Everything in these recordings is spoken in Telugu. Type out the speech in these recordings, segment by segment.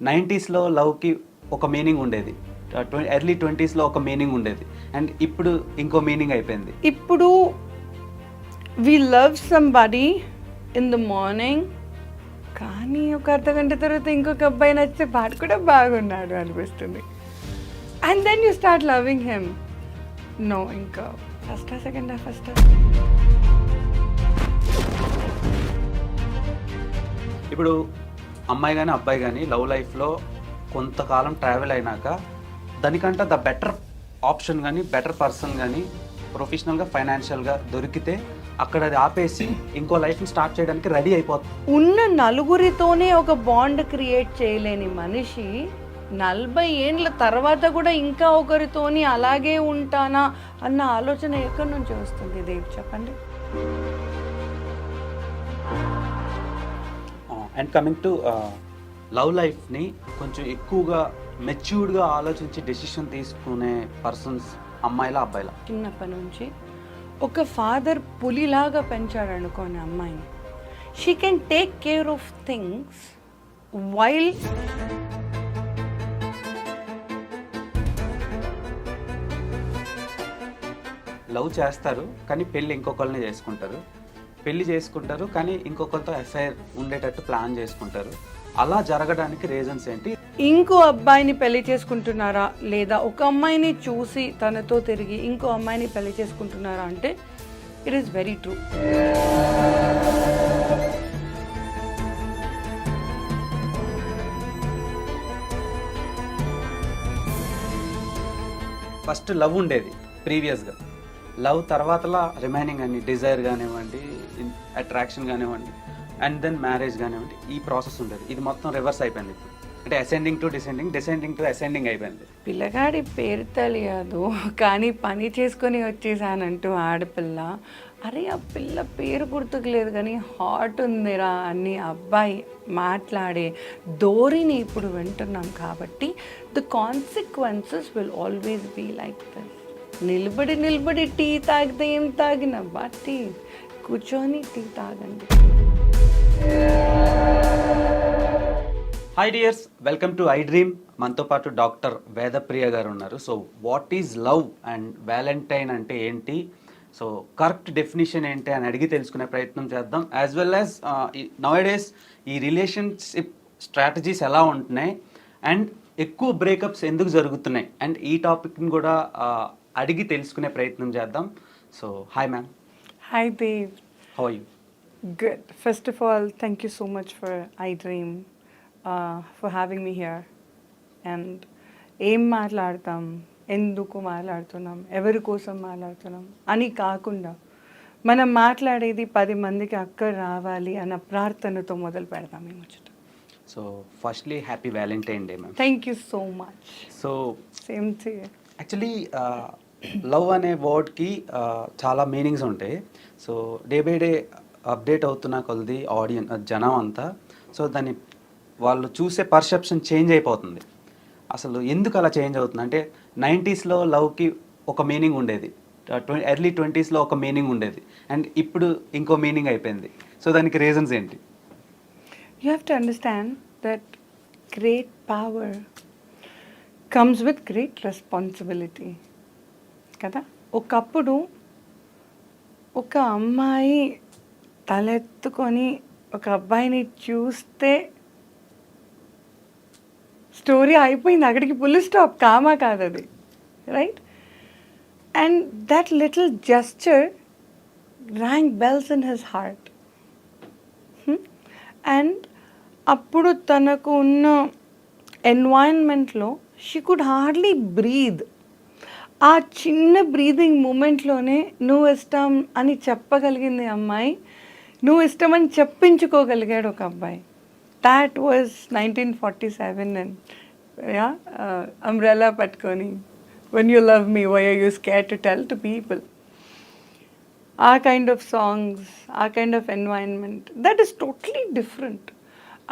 90స్లో లవ్కి ఒక మీనింగ్ ఉండేది, ఎర్లీ 20స్లో ఒక మీనింగ్ ఉండేది, అండ్ ఇప్పుడు ఇంకో మీనింగ్ అయిపోయింది. ఇప్పుడు we love somebody in the morning, కానీ ఒక అర్ధగంట తర్వాత ఇంకొక అబ్బాయి నచ్చితే వాడు కూడా బాగున్నాడు అనిపిస్తుంది. And then you start loving him. No, ఇంకా ఫస్టా సెకండా ఫస్టా? ఇప్పుడు అమ్మాయి కానీ అబ్బాయి కానీ లవ్ లైఫ్లో కొంతకాలం ట్రావెల్ అయినాక దానికంటే ద బెటర్ ఆప్షన్ కానీ బెటర్ పర్సన్ కానీ ప్రొఫెషనల్గా ఫైనాన్షియల్గా దొరికితే అక్కడ అది ఆపేసి ఇంకో లైఫ్ని స్టార్ట్ చేయడానికి రెడీ అయిపోతుంది. ఉన్న నలుగురితోనే ఒక బాండ్ క్రియేట్ చేయలేని మనిషి 40 ఏండ్ల తర్వాత కూడా ఇంకా ఒకరితోని అలాగే ఉంటానా అన్న ఆలోచన ఎక్కడి నుంచి వస్తుంది దేవ్, చెప్పండి. అండ్ కమింగ్ టు లవ్ లైఫ్ని కొంచెం ఎక్కువగా మెచ్యూర్డ్గా ఆలోచించి డెసిషన్ తీసుకునే పర్సన్స్ అమ్మాయిలా అబ్బాయిలా? చిన్నప్పటి నుంచి ఒక ఫాదర్ పులిలాగా పెంచాడు అనుకోని అమ్మాయిని, she can take care of things while love చేస్తారు కానీ పెళ్ళి ఇంకొకరిని చేసుకుంటారు, పెళ్లి చేసుకుంటారు కానీ ఇంకొకరితో ఎఫ్ఐఆర్ ఉండేటట్టు ప్లాన్ చేసుకుంటారు. అలా జరగడానికి రీజన్స్ ఏంటి? ఇంకో అబ్బాయిని పెళ్లి చేసుకుంటున్నారా, లేదా ఒక అమ్మాయిని చూసి తనతో తిరిగి ఇంకో అమ్మాయిని పెళ్లి చేసుకుంటున్నారా అంటే it is very true. First love ఉండేది ప్రీవియస్గా, లవ్ తర్వాతలా రిమైనింగ్ అని డిజైర్ కానివ్వండి, అట్రాక్షన్ కానివ్వండి, అండ్ దెన్ మ్యారేజ్ కానివ్వండి, ఈ ప్రాసెస్ ఉండేది. ఇది మొత్తం రివర్స్ అయిపోయింది ఇప్పుడు. అంటే ascending to descending, descending to ascending అయిపోయింది. పిల్లగాడి పేరు తెలియదు కానీ పని చేసుకొని వచ్చేసానంటూ ఆడపిల్ల, అరే ఆ పిల్ల పేరు గుర్తుకు లేదు కానీ హాట్ ఉందిరా అని అబ్బాయి మాట్లాడే ధోరణి ఇప్పుడు వింటున్నాం. కాబట్టి the consequences will always be like this. నిలబడి టీ తాగితే ఏం తాగినబ్బా, టీ కూర్చొని టీ తాగండి. Hi dears, welcome to I dream. మనతో పాటు డాక్టర్ వేదప్రియ గారు ఉన్నారు. So what is love and valentine అంటే ఏంటి, సో కరెక్ట్ డెఫినేషన్ ఏంటి అని అడిగి తెలుసుకునే ప్రయత్నం చేద్దాం. యాజ్ వెల్ యాజ్ నౌడేస్ ఈ రిలేషన్షిప్ స్ట్రాటజీస్ ఎలా ఉంటున్నాయి అండ్ ఎక్కువ బ్రేకప్స్ ఎందుకు జరుగుతున్నాయి అండ్ ఈ టాపిక్ని కూడా అడిగి తెలుసుకునే ప్రయత్నం చేద్దాం. So hi ma'am. Hi Dev, how are you? good. First of all, thank you so much for iDream, for having me here. And ఏం మాట్లాడతాం, ఎందుకు మాట్లాడుతున్నాం, ఎవరి కోసం మాట్లాడుతున్నాం అని కాకుండా మనం మాట్లాడేది 10 మందికి అక్కడ రావాలి అన్న ప్రార్థనతో మొదలు పెడతాం మేము వచ్చేట. So firstly happy valentine day ma'am. Thank you so much. So same to you. Actually love అనే వర్డ్కి చాలా మీనింగ్స్ ఉంటాయి. So day by day update అవుతున్న కొద్ది జనం అంతా, సో దాన్ని వాళ్ళు చూసే పర్సెప్షన్ చేంజ్ అయిపోతుంది. అసలు ఎందుకు అలా చేంజ్ అవుతుంది అంటే 90స్లో లవ్కి ఒక మీనింగ్ ఉండేది, ఎర్లీ 20స్లో ఒక మీనింగ్ ఉండేది, అండ్ ఇప్పుడు ఇంకో మీనింగ్ అయిపోయింది. సో దానికి రీజన్స్ ఏంటి? You have to understand that great power comes with great responsibility. కదా, ఒకప్పుడు ఒక అమ్మాయి తలెత్తుకొని ఒక అబ్బాయిని చూస్తే స్టోరీ అయిపోయింది, అక్కడికి ఫుల్ స్టాప్, కామా కాదు అది, right? And that little gesture rang bells in his heart. And అప్పుడు తనకు ఉన్న ఎన్వైరన్మెంట్లో షీ కుడ్ హార్డ్లీ బ్రీద్. ఆ చిన్న బ్రీదింగ్ మూమెంట్లోనే నువ్వు ఇష్టం అని చెప్పగలిగింది అమ్మాయి, నువ్వు ఇష్టం అని చెప్పించుకోగలిగాడు ఒక అబ్బాయి. That was 1947. అండ్ అంబ్రెలా పట్టుకొని when you love me why are you scared to tell to people. ఆ కైండ్ ఆఫ్ సాంగ్స్, ఆ kind of environment, that is totally different.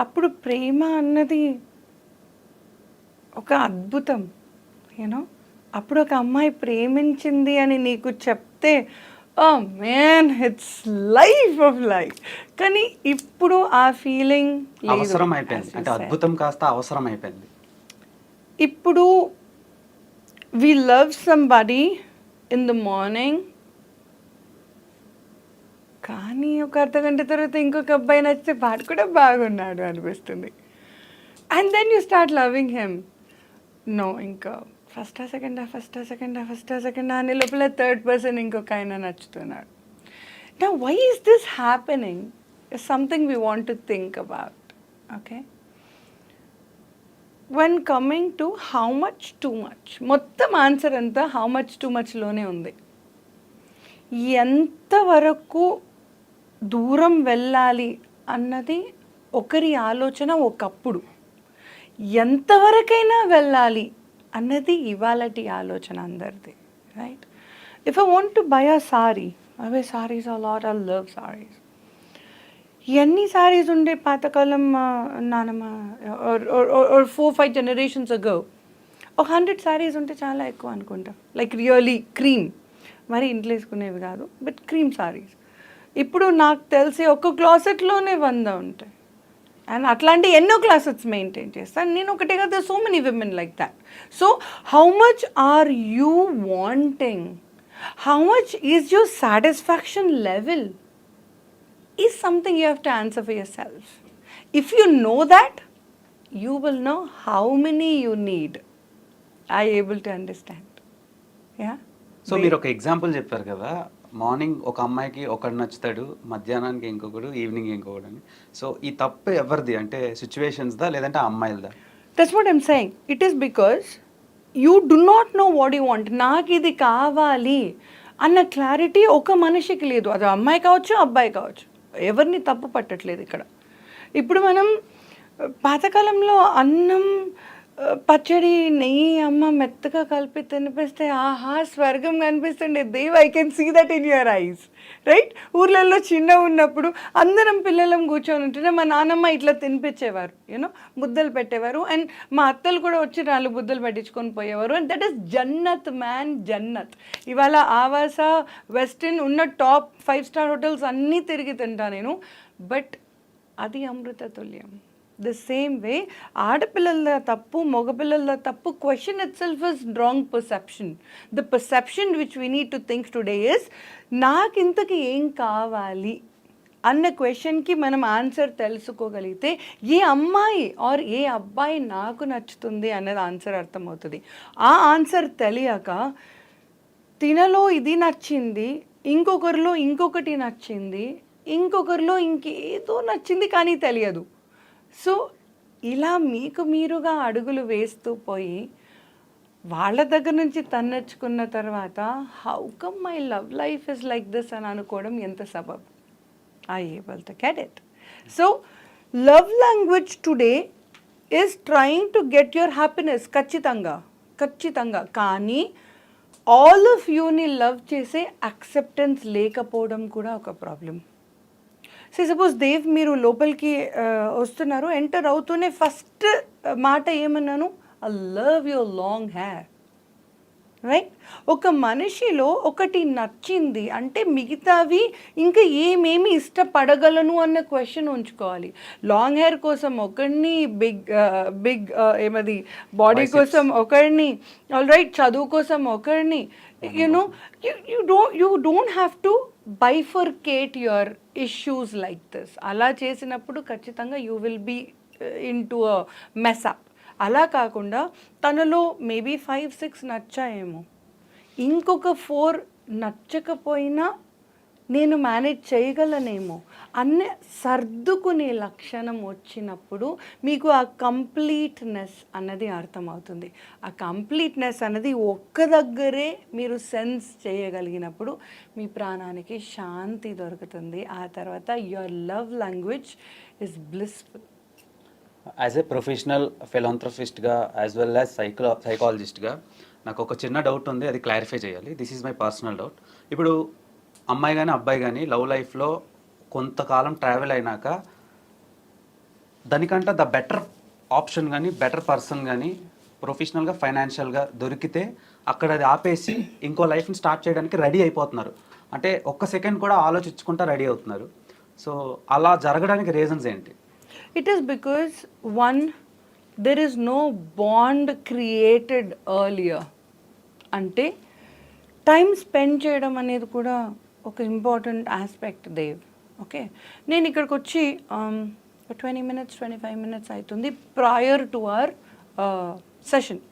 అప్పుడు ప్రేమ అన్నది ఒక అద్భుతం, యూనో. అప్పుడు ఒక అమ్మాయి ప్రేమించింది అని నీకు చెప్తే man it's life of life. కానీ ఇప్పుడు ఆ ఫీలింగ్ అవసరం అయిపోయింది, అంటే అద్భుతం కాస్త అవసరం అయిపోయింది. ఇప్పుడు we love somebody in the morning, కానీ ఒక అర్ధగంట తర్వాత ఇంకొక అబ్బాయి నచ్చితే వాడు కూడా బాగున్నాడు అనిపిస్తుంది. And then you start loving him. No, ఇంకా ఫస్టా సెకండా అనే లోపల థర్డ్ పర్సన్ ఇంకొక ఆయన నచ్చుతున్నాడు. నా why is this happening is something we want to think about. Okay, when coming to how much too much, మొత్తం ఆన్సర్ అంతా హౌ మచ్ టూ మచ్లోనే ఉంది. ఎంతవరకు దూరం వెళ్ళాలి అన్నది ఒకరి ఆలోచన ఒకప్పుడు, ఎంతవరకైనా వెళ్ళాలి అన్నది ఇవాళటి ఆలోచన అందరిది. Right? If I want to buy a sari, అవే saris a lot, I love saris. ఎన్ని సారీస్ ఉండే పాతకాలం నానమ్మ, 4-5 generations ago, 100 సారీస్ ఉంటే చాలా ఎక్కువ అనుకుంటా. లైక్ రియలీ క్రీమ్, మరి ఇంట్లో వేసుకునేవి కాదు, బట్ క్రీమ్ సారీస్. ఇప్పుడు నాకు తెలిసి ఒక క్లాసెట్లోనే 100 ఉంటాయి. అండ్ అట్లాంటి ఎన్నో క్లాసెట్స్ మెయింటైన్ చేస్తాను నేను ఒకటే కదా. So many women like that. So how much are you wanting, how much is your satisfaction level is something you have to answer for yourself. If you know that, you will know how many you need. Are you able to understand? Yeah? So మీరు ఒక ఎగ్జాంపుల్ చెప్పారు కదా, మార్నింగ్ ఒక అమ్మాయికి ఒకడు నచ్చుతాడు, మధ్యాహ్నానికి ఇంకొకడు, ఈవినింగ్ ఇంకొకడు అని. సో ఈ తప్పు ఎవరిది, అంటే సిచ్యువేషన్స్దా లేదంటే ఆ అమ్మాయిలదా? That's what I'm saying. It is because you do not know what you want. నాకు ఇది కావాలి అన్న క్లారిటీ ఒక మనిషికి లేదు. అది అమ్మాయి కావచ్చు, అబ్బాయి కావచ్చు, ఎవరిని తప్పు పట్టట్లేదు ఇక్కడ. ఇప్పుడు మనం పాతకాలంలో అన్నం, పచ్చడి, నెయ్యి అమ్మ మెత్తగా కలిపి తినిపిస్తే ఆహా స్వర్గం కనిపిస్తుండే. Dev, I can see that in your eyes. Right? ఊర్లలో చిన్న ఉన్నప్పుడు అందరం పిల్లలం కూర్చొని ఉంటుంటే మా నాన్నమ్మ ఇట్లా తినిపించేవారు, యూనో, ముద్దలు పెట్టేవారు. అండ్ మా అత్తలు కూడా వచ్చి 4 ముద్దలు పెట్టించుకొని పోయేవారు. అండ్ దట్ ఈస్ జన్నత్ మ్యాన్, జన్నత్. ఇవాళ ఆవాస, వెస్టర్న్ ఉన్న టాప్ 5 స్టార్ హోటల్స్ అన్నీ తిరిగి తింటా నేను, బట్ అది అమృత తుల్యం. ద సేమ్ వే ఆడపిల్లల తప్పు, మగపిల్లల తప్పు, question it self is wrong perception. The perception which we need to think today is, నాకు ఇంతకి ఏం కావాలి అన్న క్వశ్చన్కి మనం ఆన్సర్ తెలుసుకోగలిగితే ఏ అమ్మాయి ఆర్ ఏ అబ్బాయి నాకు నచ్చుతుంది అన్నది ఆన్సర్ అర్థమవుతుంది. ఆ ఆన్సర్ తెలియక తినలో ఇది నచ్చింది, ఇంకొకరిలో ఇంకొకటి నచ్చింది, ఇంకొకరిలో ఇంకేదో నచ్చింది కానీ తెలియదు. సో ఇలా మీకు మీరుగా అడుగులు వేస్తూ పోయి వాళ్ళ దగ్గర నుంచి తన్నెచ్చుకున్న తర్వాత how come my love life is like this అని అనుకోవడం ఎంత suburb. I able to get it. So love language today is trying to get your happiness. ఖచ్చితంగా. కానీ ఆల్ ఆఫ్ యూని లవ్ చేసే యాక్సెప్టెన్స్ లేకపోవడం కూడా ఒక ప్రాబ్లం. సపోజ్ దేవ్, మీరు లోపలికి వస్తున్నారు, ఎంటర్ అవుతూనే ఫస్ట్ మాట ఏమన్నాను? I love your long hair. Right? ఒక మనిషిలో ఒకటి నచ్చింది అంటే మిగతావి ఇంకా ఏమేమి ఇష్టపడగలను అన్న క్వశ్చన్ ఉంచుకోవాలి. లాంగ్ హెయిర్ కోసం ఒకరిని, బిగ్ ఏమది బాడీ కోసం ఒకరిని, ఆల్ రైట్, చదువు కోసం ఒకరిని, you know, you don't have to bifurcate your issues like this. అలా చేసినప్పుడు ఖచ్చితంగా you will be into a mess up. అలా కాకుండా తనలో మేబీ 5-6 నచ్చాయేమో, ఇంకొక 4 నచ్చకపోయినా నేను మేనేజ్ చేయగలనేమో అన్న సర్దుకునే లక్షణం వచ్చినప్పుడు మీకు ఆ కంప్లీట్నెస్ అన్నది అర్థమవుతుంది. ఆ కంప్లీట్నెస్ అన్నది ఒక్క దగ్గరే మీరు సెన్స్ చేయగలిగినప్పుడు మీ ప్రాణానికి శాంతి దొరుకుతుంది. ఆ తర్వాత your love language is blissful. As a professional ఫిలాంథ్రఫిస్ట్గా యాజ్ వెల్ యాజ్ సైకాలజిస్ట్గా నాకు ఒక చిన్న డౌట్ ఉంది, అది క్లారిఫై చేయాలి. This is my personal doubt. ఇప్పుడు అమ్మాయి కానీ అబ్బాయి కానీ లవ్ లైఫ్లో కొంతకాలం ట్రావెల్ అయినాక దానికంటే ద బెటర్ ఆప్షన్ కానీ బెటర్ పర్సన్ కానీ ప్రొఫెషనల్గా ఫైనాన్షియల్గా దొరికితే అక్కడ అది ఆపేసి ఇంకో లైఫ్ని స్టార్ట్ చేయడానికి రెడీ అయిపోతున్నారు. అంటే ఒక్క సెకండ్ కూడా ఆలోచించుకుంటా రెడీ అవుతున్నారు. సో అలా జరగడానికి రీజన్స్ ఏంటి? It is because one, there is no bond created earlier. అంటే టైం స్పెండ్ చేయడం అనేది కూడా ఒక ఇంపార్టెంట్ ఆస్పెక్ట్ దేవ్. ఓకే, నేను ఇక్కడికి వచ్చి 20 minutes 25 minutes అవుతుంది prior to our session.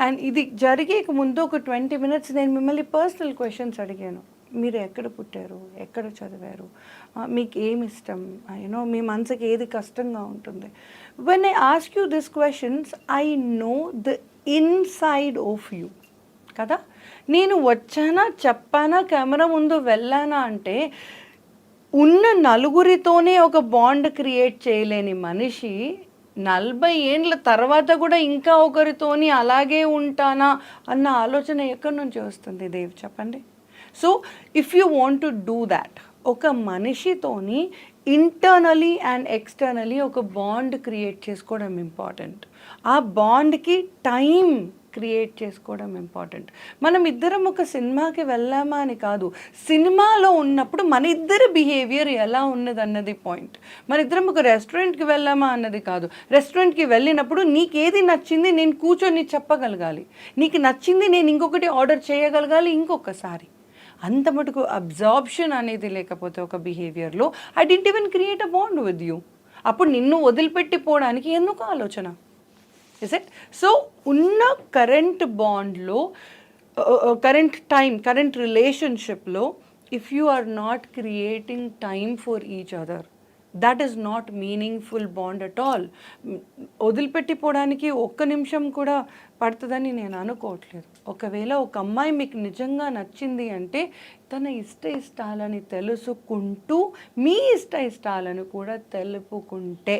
And ఇది జరిగేక ముందు ఒక 20 minutes నేను మిమ్మల్ని పర్సనల్ క్వశ్చన్స్ అడిగాను. మీరు ఎక్కడ పుట్టారు, ఎక్కడ చదివారు, మీకు ఏమి ఇష్టం, యూనో మీ మనసుకి ఏది కష్టంగా ఉంటుంది. When I ask you this questions I know the inside of you కదా. నేను వచ్చానా, చెప్పానా, కెమెరా ముందు వెళ్ళానా అంటే ఉన్న నలుగురితోనే ఒక బాండ్ క్రియేట్ చేయలేని మనిషి 40 ఏండ్ల తర్వాత కూడా ఇంకా ఒకరితోని అలాగే ఉంటానా అన్న ఆలోచన ఎక్కడి నుంచి వస్తుంది దేవ్, చెప్పండి. So if you want to do that, ఒక మనిషితోని ఇంటర్నలీ అండ్ ఎక్స్టర్నలీ ఒక బాండ్ క్రియేట్ చేసుకోవడం ఇంపార్టెంట్. ఆ బాండ్కి టైం క్రియేట్ చేసుకోవడం ఇంపార్టెంట్. మనం ఇద్దరం ఒక సినిమాకి వెళ్ళామా అని కాదు, సినిమాలో ఉన్నప్పుడు మన ఇద్దరి బిహేవియర్ ఎలా ఉన్నది అన్నది పాయింట్. మన ఇద్దరం ఒక రెస్టారెంట్కి వెళ్ళామా అన్నది కాదు, రెస్టారెంట్కి వెళ్ళినప్పుడు నీకేది నచ్చింది నేను కూర్చొని చెప్పగలగాలి, నీకు నచ్చింది నేను ఇంకొకటి ఆర్డర్ చేయగలగాలి ఇంకొకసారి. అంత మటుకు అబ్జార్ప్షన్ అనేది లేకపోతే ఒక బిహేవియర్లో I didn't even create a bond with you. అప్పుడు నిన్ను వదిలిపెట్టిపోవడానికి ఎందుకు ఆలోచన? Is it? సో ఉన్న కరెంట్ బాండ్లో, కరెంట్ టైం, కరెంట్ రిలేషన్షిప్లో if you are not creating time for each other, that is not meaningful bond at all. వదిలిపెట్టిపోవడానికి ఒక్క నిమిషం కూడా పడుతుందని నేను అనుకోవట్లేదు. ఒకవేళ ఒక అమ్మాయి మీకు నిజంగా నచ్చింది అంటే తన ఇష్టాలని తెలుసుకుంటూ మీ ఇష్టాలను కూడా తెలుపుకుంటే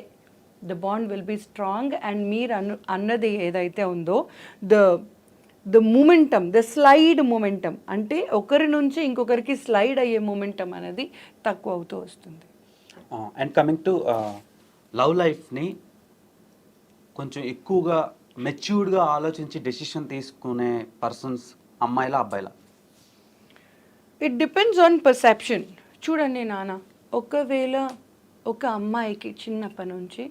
the bond will be strong. And మీరు అన్నది ఏదైతే ఉందో the momentum, the slide momentum, అంటే ఒకరి నుంచి ఇంకొకరికి స్లైడ్ అయ్యే మూమెంటం అనేది తక్కువ అవుతూ వస్తుంది. అండ్ కమింగ్ టు లవ్ లైఫ్ని కొంచెం ఎక్కువగా మెచ్యూర్డ్గా ఆలోచించి డెసిషన్ తీసుకునే పర్సన్స్ అమ్మాయిలా అబ్బాయిలా? It depends on perception. చూడండి నాన్న, ఒకవేళ ఒక అమ్మాయికి చిన్నప్పటి నుంచి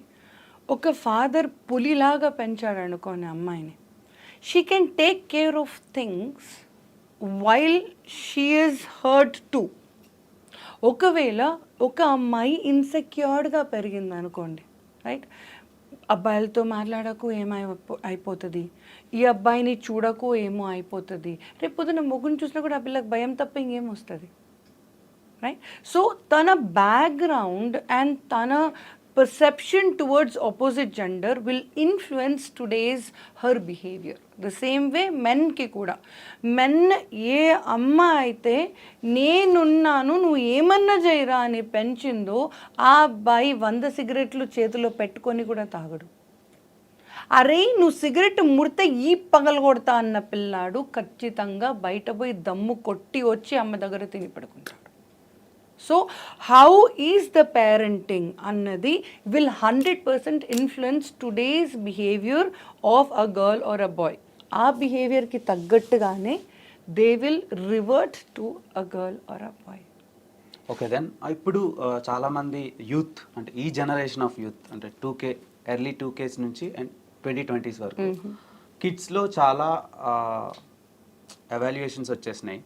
ఒక ఫాదర్ పులిలాగా పెంచాడు అనుకోని అమ్మాయిని, she can take care of things while she is hurt to. ఒకవేళ ఒక అమ్మాయి ఇన్సెక్యూర్డ్గా పెరిగింది అనుకోండి, రైట్, అబ్బాయిలతో మాట్లాడకు అయిపోతుంది, ఈ అబ్బాయిని చూడకు ఏమో అయిపోతుంది, రేపు పొద్దున మొగ్గుని చూసినా కూడా ఆ పిల్లకి భయం తప్ప ఇంకేం వస్తుంది, రైట్. సో తన బ్యాక్గ్రౌండ్ అండ్ తన perception towards opposite gender will influence today's her behavior. The same way men ki kuda, men ఏ అమ్మ అయితే నేనున్నాను నువ్వు ఏమన్నా చేయరా అని పెంచిందో ఆ అబ్బాయి 100 సిగరెట్లు చేతిలో పెట్టుకొని కూడా తాగడు. అరే నువ్వు సిగరెట్ ముడితే ఈ పగలగొడతా అన్న పిల్లాడు ఖచ్చితంగా బయట పోయి దమ్ము కొట్టి వచ్చి అమ్మ దగ్గర తిని పడుకుంటాడు. So how is the parenting అన్నది will 100% influence today's behaviour of a girl or a boy. ఆ బిహేవియర్కి తగ్గట్టుగానే they will revert to a girl or a boy. Okay then ఇప్పుడు చాలామంది యూత్, అంటే ఈ జనరేషన్ ఆఫ్ యూత్, అంటే 2K ఎర్లీ 2Ks నుంచి అండ్ 2020s వరకు కిడ్స్లో చాలా ఎవాల్యుయేషన్స్ వచ్చేసినాయి.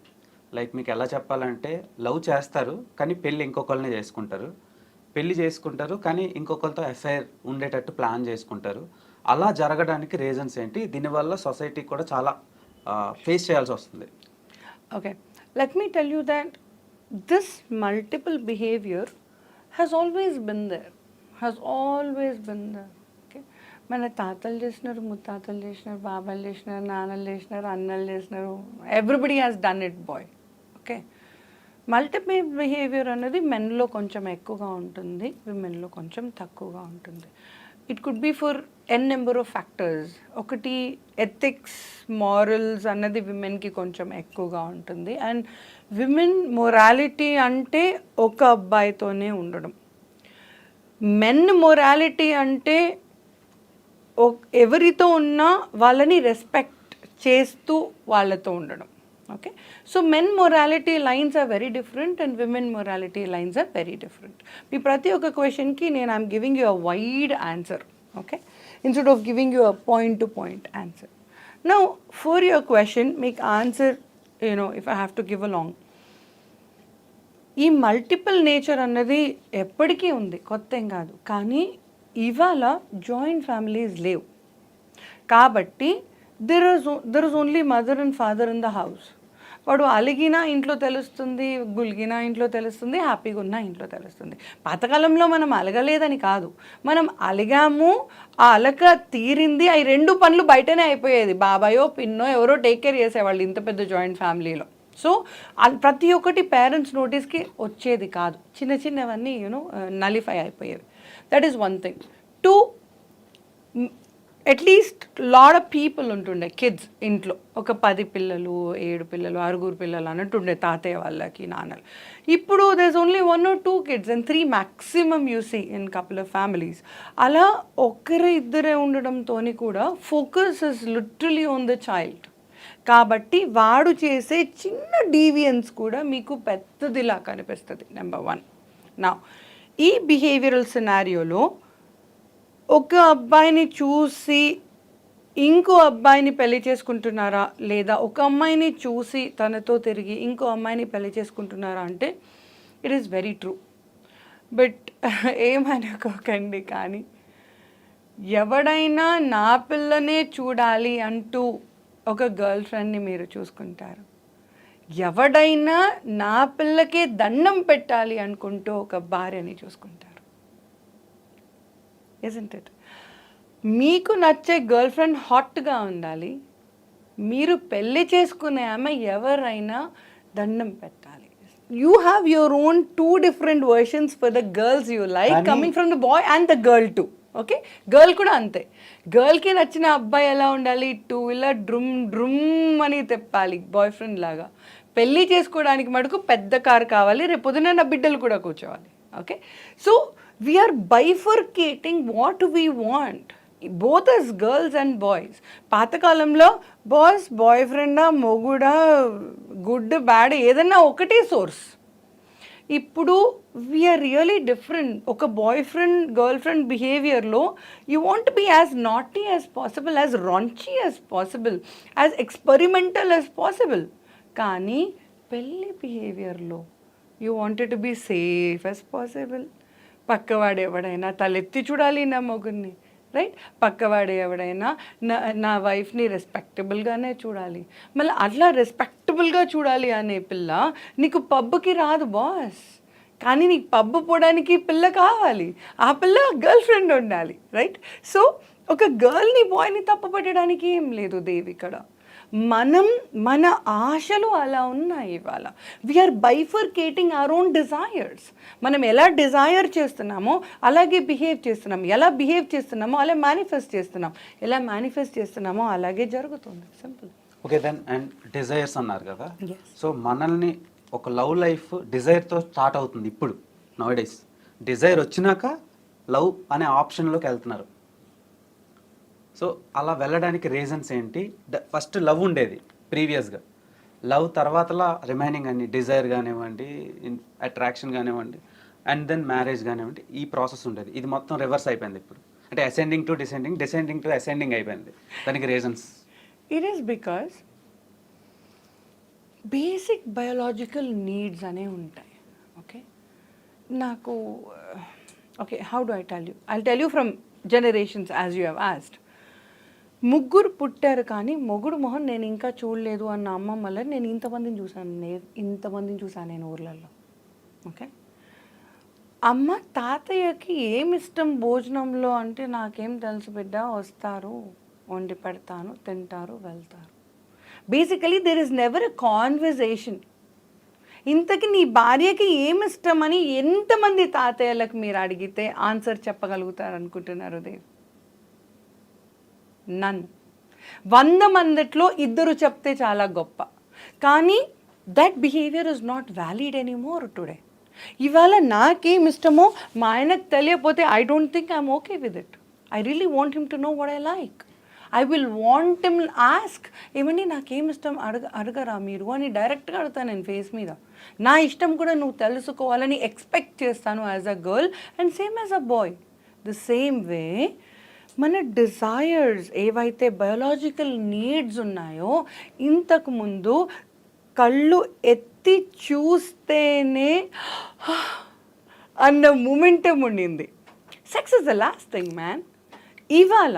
లైక్ మీకు ఎలా చెప్పాలంటే లవ్ చేస్తారు కానీ పెళ్ళి ఇంకొకరిని చేసుకుంటారు కానీ ఇంకొకరితో ఎఫ్ఐఆర్ ఉండేటట్టు ప్లాన్ చేసుకుంటారు. అలా జరగడానికి రీజన్స్ ఏంటి? దీనివల్ల సొసైటీ కూడా చాలా ఫేస్ చేయాల్సి వస్తుంది. Okay, let me tell you that this multiple behaviour has always been there. Okay, మన తాతలు చేసినారు, ముత్తాతలు చేసినారు, బాబాలు చేసినారు, నాన్నలు చేసినారు, అన్నలు చేసినారు, everybody has done it boy. Okay, multiple behaviour అనేది మెన్లో కొంచెం ఎక్కువగా ఉంటుంది, విమెన్లో కొంచెం తక్కువగా ఉంటుంది. It could be for n number of factors. ఒకటి ఎథిక్స్, మారల్స్ అన్నది విమెన్కి కొంచెం ఎక్కువగా ఉంటుంది. అండ్ విమెన్ మొరాలిటీ అంటే ఒక అబ్బాయితోనే ఉండడం. మెన్ మొరాలిటీ అంటే ఎవరితో ఉన్నా వాళ్ళని రెస్పెక్ట్ చేస్తూ వాళ్ళతో ఉండడం. Okay, so men morality lines are very different and women morality lines are very different. మీ ప్రతి ఒక్క క్వశ్చన్కి నేను I'm giving you a wide answer, okay, instead of giving you a point to point answer. Now for your question మీకు answer if I have to give a long, ఈ మల్టిపుల్ నేచర్ అన్నది ఎప్పటికీ ఉంది, కొత్త ఏం కాదు. కానీ ఇవాళ జాయింట్ ఫ్యామిలీస్ లేవు కాబట్టి there is only mother and father in the house. వాడు అలిగినా ఇంట్లో తెలుస్తుంది, గులిగినా ఇంట్లో తెలుస్తుంది, హ్యాపీగా ఉన్నా ఇంట్లో తెలుస్తుంది. పాతకాలంలో మనం అలగలేదని కాదు, మనం అలిగాము, ఆ అలక తీరింది, అవి 2 పనులు బయటనే అయిపోయేది. బాబాయో పిన్నో ఎవరో టేక్ కేర్ చేసేవాళ్ళు ఇంత పెద్ద జాయింట్ ఫ్యామిలీలో. సో ప్రతి ఒక్కటి పేరెంట్స్ నోటీస్కి వచ్చేది కాదు, చిన్న చిన్నవన్నీ నలిఫై అయిపోయేవి. That is one thing. 2, at least lot of people ఉంటుండే కిడ్స్ ఇంట్లో, ఒక 10 పిల్లలు 7 పిల్లలు 6 పిల్లలు అన్నట్టుండే తాతయ్య వాళ్ళకి నాన్నలు. ఇప్పుడు there is only 1 or 2 kids and 3 maximum you see in couple of families. అలా ఒక్కరే ఇద్దరే ఉండడంతో కూడా focus is literally on the child. కాబట్టి వాడు చేసే చిన్న డీవియన్స్ కూడా మీకు పెద్దదిలా కనిపిస్తుంది. నెంబర్ 1. నా ఈ బిహేవియరల్ సినారియోలో ఒక అబ్బాయిని చూసి ఇంకో అబ్బాయిని పెళ్లి చేసుకుంటున్నారా, లేదా ఒక అమ్మాయిని చూసి తనతో తిరిగి ఇంకో అమ్మాయిని పెళ్లి చేసుకుంటున్నారా అంటే it is very true. But ఏమనుకోకండి, కానీ ఎవడైనా నా పిల్లనే చూడాలి అంటూ ఒక గర్ల్ ఫ్రెండ్ని మీరు చూసుకుంటారు, ఎవడైనా నా పిల్లకే దండం పెట్టాలి అనుకుంటూ ఒక భార్యని చూసుకుంటారు. isn't it? మీకు నచ్చే గర్ల్ ఫ్రెండ్ హాట్గా ఉండాలి, మీరు పెళ్ళి చేసుకునే ఆమె ఎవరైనా దండం పెట్టాలి. You have your own 2 different versions for the girls you like coming from the boy and the girl to. Okay, girl కూడా అంతే. గర్ల్కి నచ్చిన అబ్బాయి ఎలా ఉండాలి, 2-wheeler డ్రుమ్ డ్రుమ్ అని తెప్పాలి బాయ్ ఫ్రెండ్ లాగా. పెళ్ళి చేసుకోవడానికి మటుకు పెద్ద కారు కావాలి, రేపు పొద్దున నా బిడ్డలు కూడా కూర్చోవాలి. Okay, so we are bifurcating what we want, both as girls and boys. పాతకాలంలో బాయ్స్ బాయ్ ఫ్రెండా మొగుడా గుడ్ బ్యాడ్ ఏదన్నా ఒకటే సోర్స్. ఇప్పుడు వీఆర్ రియలీ డిఫరెంట్. ఒక బాయ్ ఫ్రెండ్ గర్ల్ ఫ్రెండ్ బిహేవియర్లో you want be as naughty as possible, as raunchy as possible, as experimental as possible. కానీ పెళ్ళి బిహేవియర్లో you wanted to be safe as possible. పక్కవాడు ఎవడైనా తలెత్తి చూడాలి నా మొగుడిని, రైట్? పక్కవాడు ఎవడైనా నా వైఫ్ని రెస్పెక్టబుల్గానే చూడాలి. మళ్ళీ అట్లా రెస్పెక్టబుల్గా చూడాలి అనే పిల్ల నీకు పబ్కి రాదు బాస్, కానీ నీకు పబ్బు పోవడానికి పిల్ల కావాలి, ఆ పిల్ల గర్ల్ ఫ్రెండ్ ఉండాలి, రైట్? సో ఒక గర్ల్ని బాయ్ని తప్పుపట్టడానికి ఏం లేదు దేవి ఇక్కడ. మన ఆశలు అలా ఉన్నాయి. ఇవాళ వీఆర్ బైఫర్కేటింగ్ అవర్ ఓన్ డిజైర్స్. మనం ఎలా డిజైర్ చేస్తున్నామో అలాగే బిహేవ్ చేస్తున్నాం, ఎలా బిహేవ్ చేస్తున్నామో అలా మేనిఫెస్ట్ చేస్తున్నాం, ఎలా మేనిఫెస్ట్ చేస్తున్నామో అలాగే జరుగుతుంది. Simple. Okay then, and desires అన్నారు కదా, సో మనల్ని ఒక లవ్ లైఫ్ డిజైర్తో స్టార్ట్ అవుతుంది. ఇప్పుడు నౌడేస్ డిజైర్ వచ్చినాక లవ్ అనే ఆప్షన్లోకి వెళ్తున్నారు. సో అలా వెళ్ళడానికి రీజన్స్ ఏంటి? ఫస్ట్ లవ్ ఉండేది ప్రీవియస్గా, లవ్ తర్వాతలా రిమైనింగ్ అన్ని డిజైర్ కానివ్వండి, అట్రాక్షన్ కానివ్వండి, అండ్ దెన్ మ్యారేజ్ కానివ్వండి, ఈ ప్రాసెస్ ఉండేది. ఇది మొత్తం రివర్స్ అయిపోయింది ఇప్పుడు. అంటే ascending to descending, descending to ascending అయిపోయింది. దానికి reasons it is because basic biological needs అనేవి ఉంటాయి. ఓకే, నాకు okay how do I tell you from generations as you have asked. ముగ్గురు పుట్టారు కానీ మొగుడు మొహం నేను ఇంకా చూడలేదు అన్న అమ్మమ్మల నేను ఇంతమందిని చూశాను నేను ఊర్లలో. ఓకే, అమ్మ తాతయ్యకి ఏమి ఇష్టం భోజనంలో అంటే నాకేం తెలుసు బిడ్డ, వస్తారు వండి పెడతాను తింటారు వెళ్తారు. Basically there is never a conversation. ఇంతకీ నీ భార్యకి ఏమి ఇష్టం అని ఎంతమంది తాతయ్యలకు మీరు అడిగితే ఆన్సర్ చెప్పగలుగుతారు అనుకుంటున్నారు దేవ్? నన్. 100 మందిట్లో 2 చెప్తే చాలా గొప్ప. కానీ that behaviour is not valid anymore today. ఇవాళ నాకేం ఇష్టమో మా ఆయనకు తెలియకపోతే I don't think I'm okay with it. I really want him to know what I like. I will want him ask, ఏమండి నాకేం ఇష్టం అడగరా మీరు అని డైరెక్ట్గా అడుగుతాను నేను ఫేస్ మీద. నా ఇష్టం కూడా నువ్వు తెలుసుకోవాలని ఎక్స్పెక్ట్ చేస్తాను as a girl and same as a boy. The same way మన డిజైర్స్ ఏవైతే బయోలాజికల్ నీడ్స్ ఉన్నాయో, ఇంతకుముందు కళ్ళు ఎత్తి చూస్తేనే అన్న మూమెంటం ఉండింది. Sex is the last thing man. ఇవాళ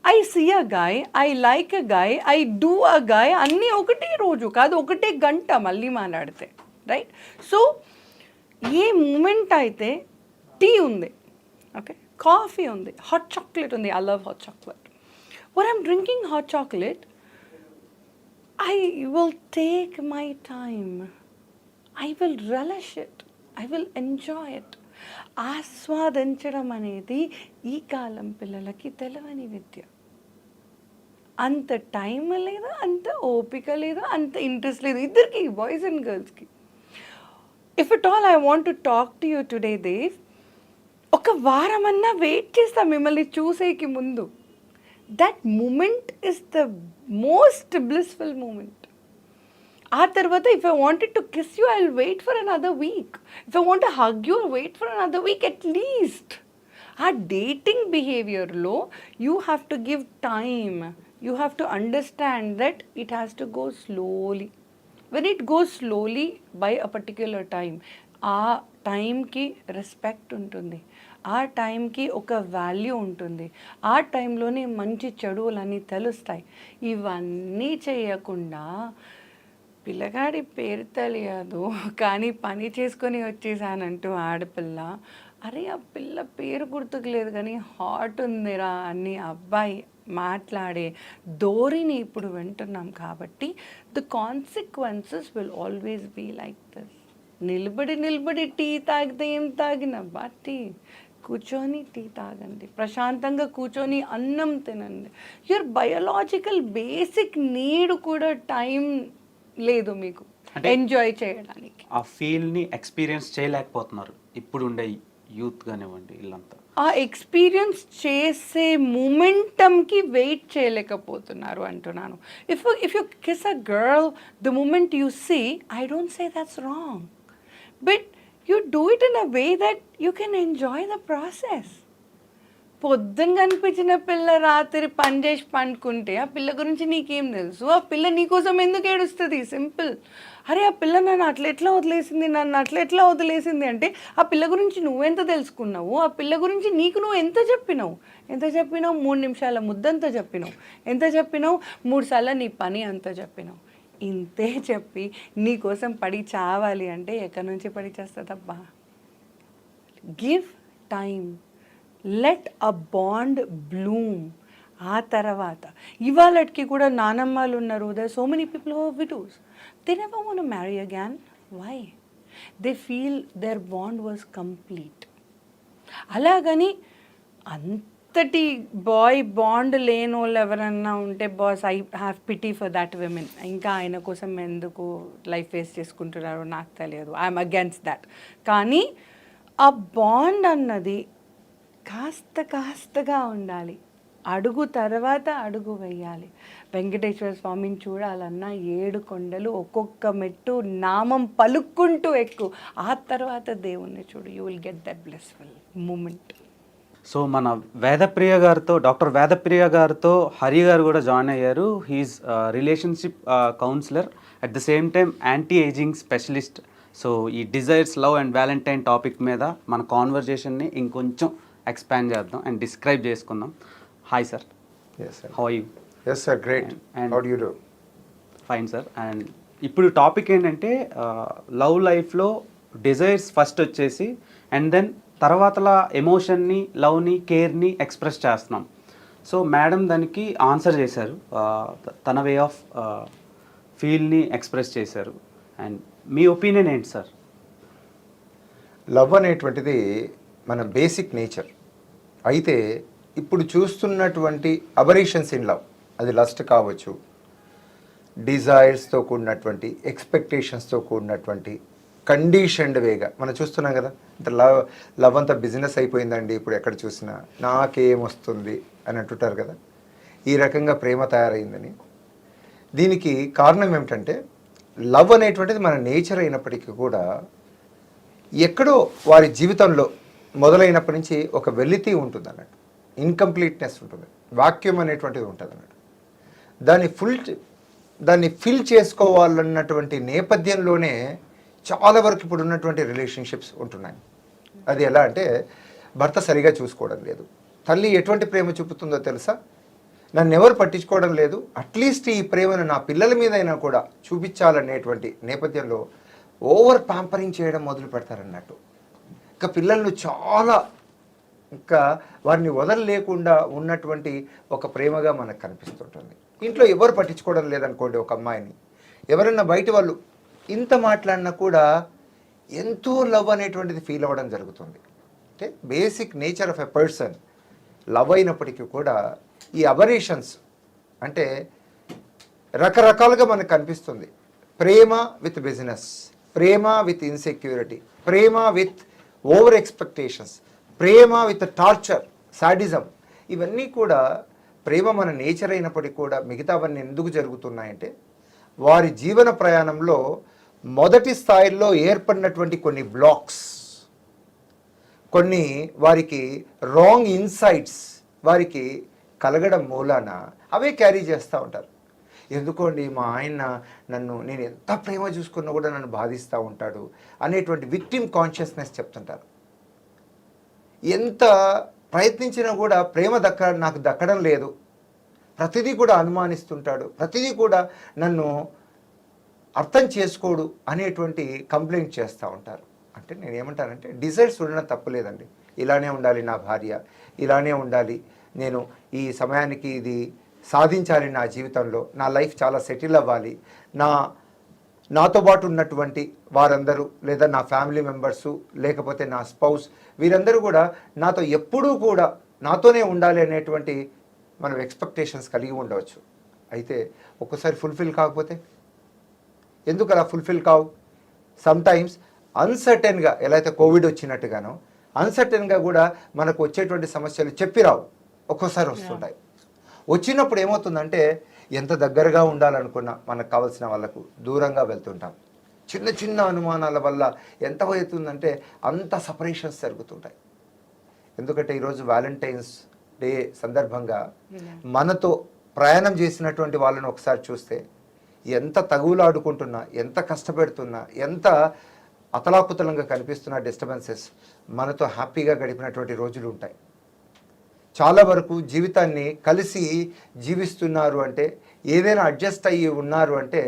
I see a guy, I like a guy, I do a guy, అన్నీ ఒకటే రోజు కాదు, ఒకటే గంట మళ్ళీ మాట్లాడితే, రైట్? సో ఏ మూమెంట్ అయితే టీ ఉంది, ఓకే, కాఫీ ఉంది, హాట్ చాక్లెట్ ఉంది, I love hot chocolate. when I'm drinking hot chocolate, I will take my time, I will relish it, I will enjoy it. ఆస్వాదించడం అనేది ఈ కాలం పిల్లలకి తెలవని విద్య. అంత టైం లేదు, అంత ఓపిక లేదు, అంత ఇంట్రెస్ట్ లేదు ఇద్దరికి, బాయ్స్ అండ్ గర్ల్స్కి. If at all I want to talk to you today Dev, ఒక వారమన్నా వెయిట్ చేస్తా మిమ్మల్ని చూసేకి ముందు. That moment is the most blissful moment. ఆ తర్వాత if I wanted to kiss you, I will wait for another week. If I want to hug you, wait for another week at least. ఆ డేటింగ్ బిహేవియర్లో you have to give time, you have to understand that it has to go slowly. When it goes slowly by a particular time, ఆ టైంకి రెస్పెక్ట్ ఉంటుంది, ఆ టైంకి ఒక వాల్యూ ఉంటుంది, ఆ టైంలోనే మంచి చెడువులన్నీ తెలుస్తాయి. ఇవన్నీ చేయకుండా పిల్లగాడి పేరు తెలియదు కానీ పని చేసుకొని వచ్చేసానంటూ ఆడపిల్ల, అరే ఆ పిల్ల పేరు గుర్తుకు లేదు కానీ హాట్ ఉందిరా అని అబ్బాయి మాట్లాడే ధోరణి ఇప్పుడు వింటున్నాం. కాబట్టి the consequences will always be like this. నిలబడి టీ తాగితే ఏం తాగినబ్బా టీ, కూర్చొని టీ తాగండి, ప్రశాంతంగా కూర్చొని అన్నం తినండి. యువర్ బయోలాజికల్ బేసిక్ నీడ్ కూడా టైం లేదు మీకు ఎంజాయ్ చేయడానికి. ఆ ఫీల్ని ఎక్స్పీరియన్స్ చేయలేకపోతున్నారు ఇప్పుడు ఉండే యూత్ కానివ్వండి వీళ్ళంతా. ఆ ఎక్స్పీరియన్స్ చేసే మూమెంటంకి వెయిట్ చేయలేకపోతున్నారు అంటున్నాను. If you kiss a girl the moment you see, I don't say that's wrong, but you do it in a way that you can enjoy the process. పొద్దున్న కనిపించిన పిల్ల రాత్రి పని చేసి పండుకుంటే ఆ పిల్ల గురించి నీకేం తెలుసు? ఆ పిల్ల నీకోసం ఎందుకు ఏడుస్తుంది? సింపుల్. అరే ఆ పిల్ల నన్ను అట్లెట్లా వదిలేసింది అంటే ఆ పిల్ల గురించి నువ్వెంత తెలుసుకున్నావు? ఆ పిల్ల గురించి నీకు నువ్వు ఎంత చెప్పినావు? 3 నిమిషాల ముద్దంతా చెప్పినావు. ఎంత చెప్పినావు? 3 సార్లు నీ పని అంతా చెప్పినావు. ఇంతే చెప్పి నీకోసం పడి చావాలి అంటే ఎక్కడి నుంచి పడి చేస్తుందబ్బా? Give time, let a bond bloom. ఆ తర్వాత ఇవాళకి కూడా నానమ్మలు ఉన్నారు, they so many people who are widows, they never want to marry again. Why? They feel their bond was complete. అలాగని అంతటి బాయ్ బాండ్ లేని వాళ్ళు ఎవరన్నా ఉంటే, boss I have pity for that women, ఇంకా ఆయన కోసం ఎందుకు లైఫ్ వేస్ట్ చేసుకుంటున్నారో నాకు తెలియదు, ఐఎమ్ అగేన్స్ట్ దాట్. కానీ ఆ బాండ్ అన్నది కాస్తగా ఉండాలి, అడుగు తర్వాత అడుగు వేయాలి. వెంకటేశ్వర స్వామిని చూడాలన్నా 7 కొండలు ఒక్కొక్క మెట్టు నామం పలుక్కుంటూ ఎక్కు, ఆ తర్వాత దేవుణ్ణి చూడు, you will get that blissful moment. So మన వేదప్రియ గారితో, డాక్టర్ వేదప్రియ గారితో హరి గారు కూడా జాయిన్ అయ్యారు. He is relationship counsellor, at the same time anti ageing specialist. So ఈ desires, love and Valentine topic మీద మన కాన్వర్జేషన్ని ఇంకొంచెం ఎక్స్పాండ్ చేద్దాం అండ్ డిస్క్రైబ్ చేసుకుందాం. Hi sir. Yes, sir. How are you? Yes, sir. Great. And How do you do? Fine sir. And ఇప్పుడు టాపిక్ ఏంటంటే లవ్ లైఫ్లో డిజైర్స్ ఫస్ట్ వచ్చేసి అండ్ దెన్ తర్వాతలా ఎమోషన్ని, లవ్ని, కేర్ని ఎక్స్ప్రెస్ చేస్తున్నాం. సో మేడం దానికి ఆన్సర్ చేశారు, తన వే ఆఫ్ ఫీల్ని ఎక్స్ప్రెస్ చేశారు. అండ్ మీ ఒపీనియన్ ఏంటి సార్? లవ్ అనేటువంటిది మన బేసిక్ నేచర్. అయితే ఇప్పుడు చూస్తున్నటువంటి అబరేషన్స్ ఇన్ లవ్, అది లస్ట్ కావచ్చు, డిజైర్స్తో కూడినటువంటి, ఎక్స్పెక్టేషన్స్తో కూడినటువంటి కండిషన్డ్ వేగా మనం చూస్తున్నాం కదా. అంటే లవ్ అంతా బిజినెస్ అయిపోయిందండి ఇప్పుడు ఎక్కడ చూసినా, నాకేమొస్తుంది అని అంటుంటారు కదా. ఈ రకంగా ప్రేమ తయారైందని. దీనికి కారణం ఏమిటంటే లవ్ అనేటువంటిది మన నేచర్ అయినప్పటికీ కూడా ఎక్కడో వారి జీవితంలో మొదలైనప్పటి నుంచి ఒక వెలితి ఉంటుంది అన్నట్టు, ఇన్కంప్లీట్నెస్ ఉంటుంది, వాక్యూమ్ అనేటువంటిది ఉంటుంది అన్నట్టు. దాన్ని ఫిల్ చేసుకోవాలన్నటువంటి నేపథ్యంలోనే చాలా వరకు ఇప్పుడు ఉన్నటువంటి రిలేషన్షిప్స్ ఉంటున్నాయి. అది ఎలా అంటే భర్త సరిగా చూసుకోవడం లేదు, తల్లి ఎటువంటి ప్రేమ చూపుతుందో తెలుసా, నన్ను ఎవరు పట్టించుకోవడం లేదు, అట్లీస్ట్ ఈ ప్రేమను నా పిల్లల మీదైనా కూడా చూపించాలనేటువంటి నేపథ్యంలో ఓవర్ ప్యాంపరింగ్ చేయడం మొదలు పెడతారన్నట్టు. ఇంకా పిల్లలను చాలా ఇంకా వారిని వదలలేకుండా ఉన్నటువంటి ఒక ప్రేమగా మనకు కనిపిస్తుంటుంది. ఇంట్లో ఎవరు పట్టించుకోవడం లేదనుకోండి, ఒక అమ్మాయిని ఎవరన్నా బయట వాళ్ళు ఇంత మాట్లాడినా కూడా ఎంతో లవ్ అనేటువంటిది ఫీల్ అవ్వడం జరుగుతుంది. అంటే basic nature of a person love అయినప్పటికీ కూడా ఈ అబరేషన్స్ అంటే రకరకాలుగా మనకు కనిపిస్తుంది. ప్రేమ విత్ బిజినెస్, ప్రేమ విత్ ఇన్సెక్యూరిటీ, ప్రేమ విత్ ఓవర్ ఎక్స్పెక్టేషన్స్, ప్రేమ విత్ టార్చర్, సాడిజం, ఇవన్నీ కూడా ప్రేమ మన నేచర్ అయినప్పటికీ కూడా మిగతావన్నీ ఎందుకు జరుగుతున్నాయంటే వారి జీవన ప్రయాణంలో మొదటి స్థాయిలో ఏర్పడినటువంటి కొన్ని బ్లాక్స్, కొన్ని వారికి రాంగ్ ఇన్సైట్స్ వారికి కలగడం మూలాన అవే క్యారీ చేస్తూ ఉంటారు. ఎందుకోండి మా ఆయన నేను ఎంత ప్రేమ చూసుకున్నా కూడా నన్ను బాధిస్తూ ఉంటాడు అనేటువంటి విక్టిమ్ కాన్షియస్నెస్ చెప్తుంటారు. ఎంత ప్రయత్నించినా కూడా ప్రేమ నాకు దక్కడం లేదు, ప్రతిదీ కూడా అనుమానిస్తుంటాడు, ప్రతిదీ కూడా నన్ను అర్థం చేసుకోడు అనేటువంటి కంప్లైంట్ చేస్తూ ఉంటారు. అంటే నేను ఏమంటానంటే డిజైర్స్ ఉండడం తప్పులేదండి, ఇలానే ఉండాలి నా భార్య, ఇలానే ఉండాలి, నేను ఈ సమయానికి ఇది సాధించాలి నా జీవితంలో, నా లైఫ్ చాలా సెటిల్ అవ్వాలి, నాతో పాటు ఉన్నటువంటి వారందరూ లేదా నా ఫ్యామిలీ మెంబర్సు లేకపోతే నా స్పౌస్ వీరందరూ కూడా నాతో ఎప్పుడూ కూడా నాతోనే ఉండాలి అనేటువంటి మనం ఎక్స్పెక్టేషన్స్ కలిగి ఉండవచ్చు. అయితే ఒక్కోసారి ఫుల్ఫిల్ కాకపోతే ఎందుకు అలా ఫుల్ఫిల్ కావు? సమ్టైమ్స్ అన్సర్టెన్గా, ఎలా అయితే కోవిడ్ వచ్చినట్టుగానో అన్సర్టెన్గా కూడా మనకు వచ్చేటువంటి సమస్యలు చెప్పిరావు, ఒక్కోసారి వస్తుంటాయి. వచ్చినప్పుడు ఏమవుతుందంటే ఎంత దగ్గరగా ఉండాలనుకున్నా మనకు కావాల్సిన వాళ్ళకు దూరంగా వెళ్తుంటాం. చిన్న చిన్న అనుమానాల వల్ల ఎంత అవుతుందంటే అంత సపరేషన్స్ జరుగుతుంటాయి. ఎందుకంటే ఈరోజు వ్యాలంటైన్స్ డే సందర్భంగా మనతో ప్రయాణం చేసినటువంటి వాళ్ళని ఒకసారి చూస్తే ఎంత తగులాడుకుంటున్నా, ఎంత కష్టపెడుతున్నా, ఎంత అతలాకుతలంగా కనిపిస్తున్న డిస్టర్బెన్సెస్ మనతో హ్యాపీగా గడిపినటువంటి రోజులు ఉంటాయి. చాలా వరకు జీవితాన్ని కలిసి జీవిస్తున్నారు అంటే, ఏదైనా అడ్జస్ట్ అయ్యి ఉన్నారు అంటే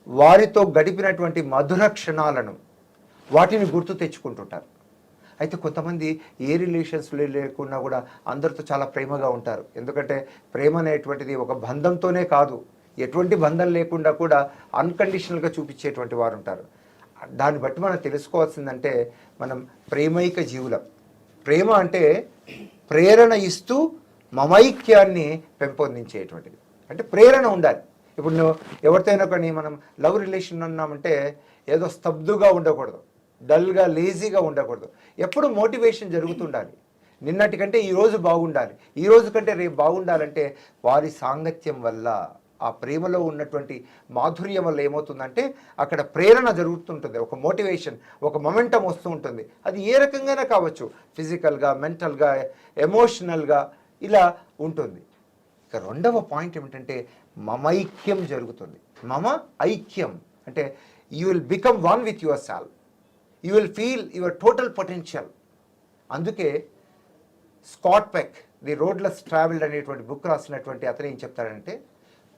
వారితో గడిపినటువంటి మధుర క్షణాలను వాటిని గుర్తు తెచ్చుకుంటుంటారు. అయితే కొంతమంది ఏ రిలేషన్స్ లేకుండా కూడా అందరితో చాలా ప్రేమగా ఉంటారు. ఎందుకంటే ప్రేమ అనేటువంటిది ఒక బంధంతోనే కాదు, ఎటువంటి బంధం లేకుండా కూడా అన్కండిషనల్గా చూపించేటువంటి వారు ఉంటారు. దాన్ని బట్టి మనం తెలుసుకోవాల్సిందంటే మనం ప్రేమైక జీవులం. ప్రేమ అంటే ప్రేరణ ఇస్తూ మమైక్యాన్ని పెంపొందించేటువంటిది. అంటే ప్రేరణ ఉండాలి. ఇప్పుడు నువ్వు ఎవరితోనైనా కానీ మనం లవ్ రిలేషన్ అన్నామంటే ఏదో స్తబ్దుగా ఉండకూడదు, డల్గా లేజీగా ఉండకూడదు. ఎప్పుడు మోటివేషన్ జరుగుతుండాలి. నిన్నటి కంటే ఈరోజు బాగుండాలి, ఈరోజు కంటే రేపు బాగుండాలంటే వారి సాంగత్యం వల్ల, ఆ ప్రేమలో ఉన్నటువంటి మాధుర్యం వల్ల ఏమవుతుందంటే అక్కడ ప్రేరణ జరుగుతుంటుంది, ఒక మోటివేషన్, ఒక మొమెంటం వస్తూ ఉంటుంది. అది ఏ రకంగానే కావచ్చు, ఫిజికల్గా, మెంటల్గా, ఎమోషనల్గా ఇలా ఉంటుంది. ఇక రెండవ పాయింట్ ఏమిటంటే మమైక్యం జరుగుతుంది. మమ ఐక్యం అంటే you will become one with your self, you will feel your total potential. అందుకే స్కాట్ పెక్ ది రోడ్లెస్ ట్రావెల్డ్ అనేటువంటి బుక్ రాసినటువంటి అతను ఏం చెప్తాడంటే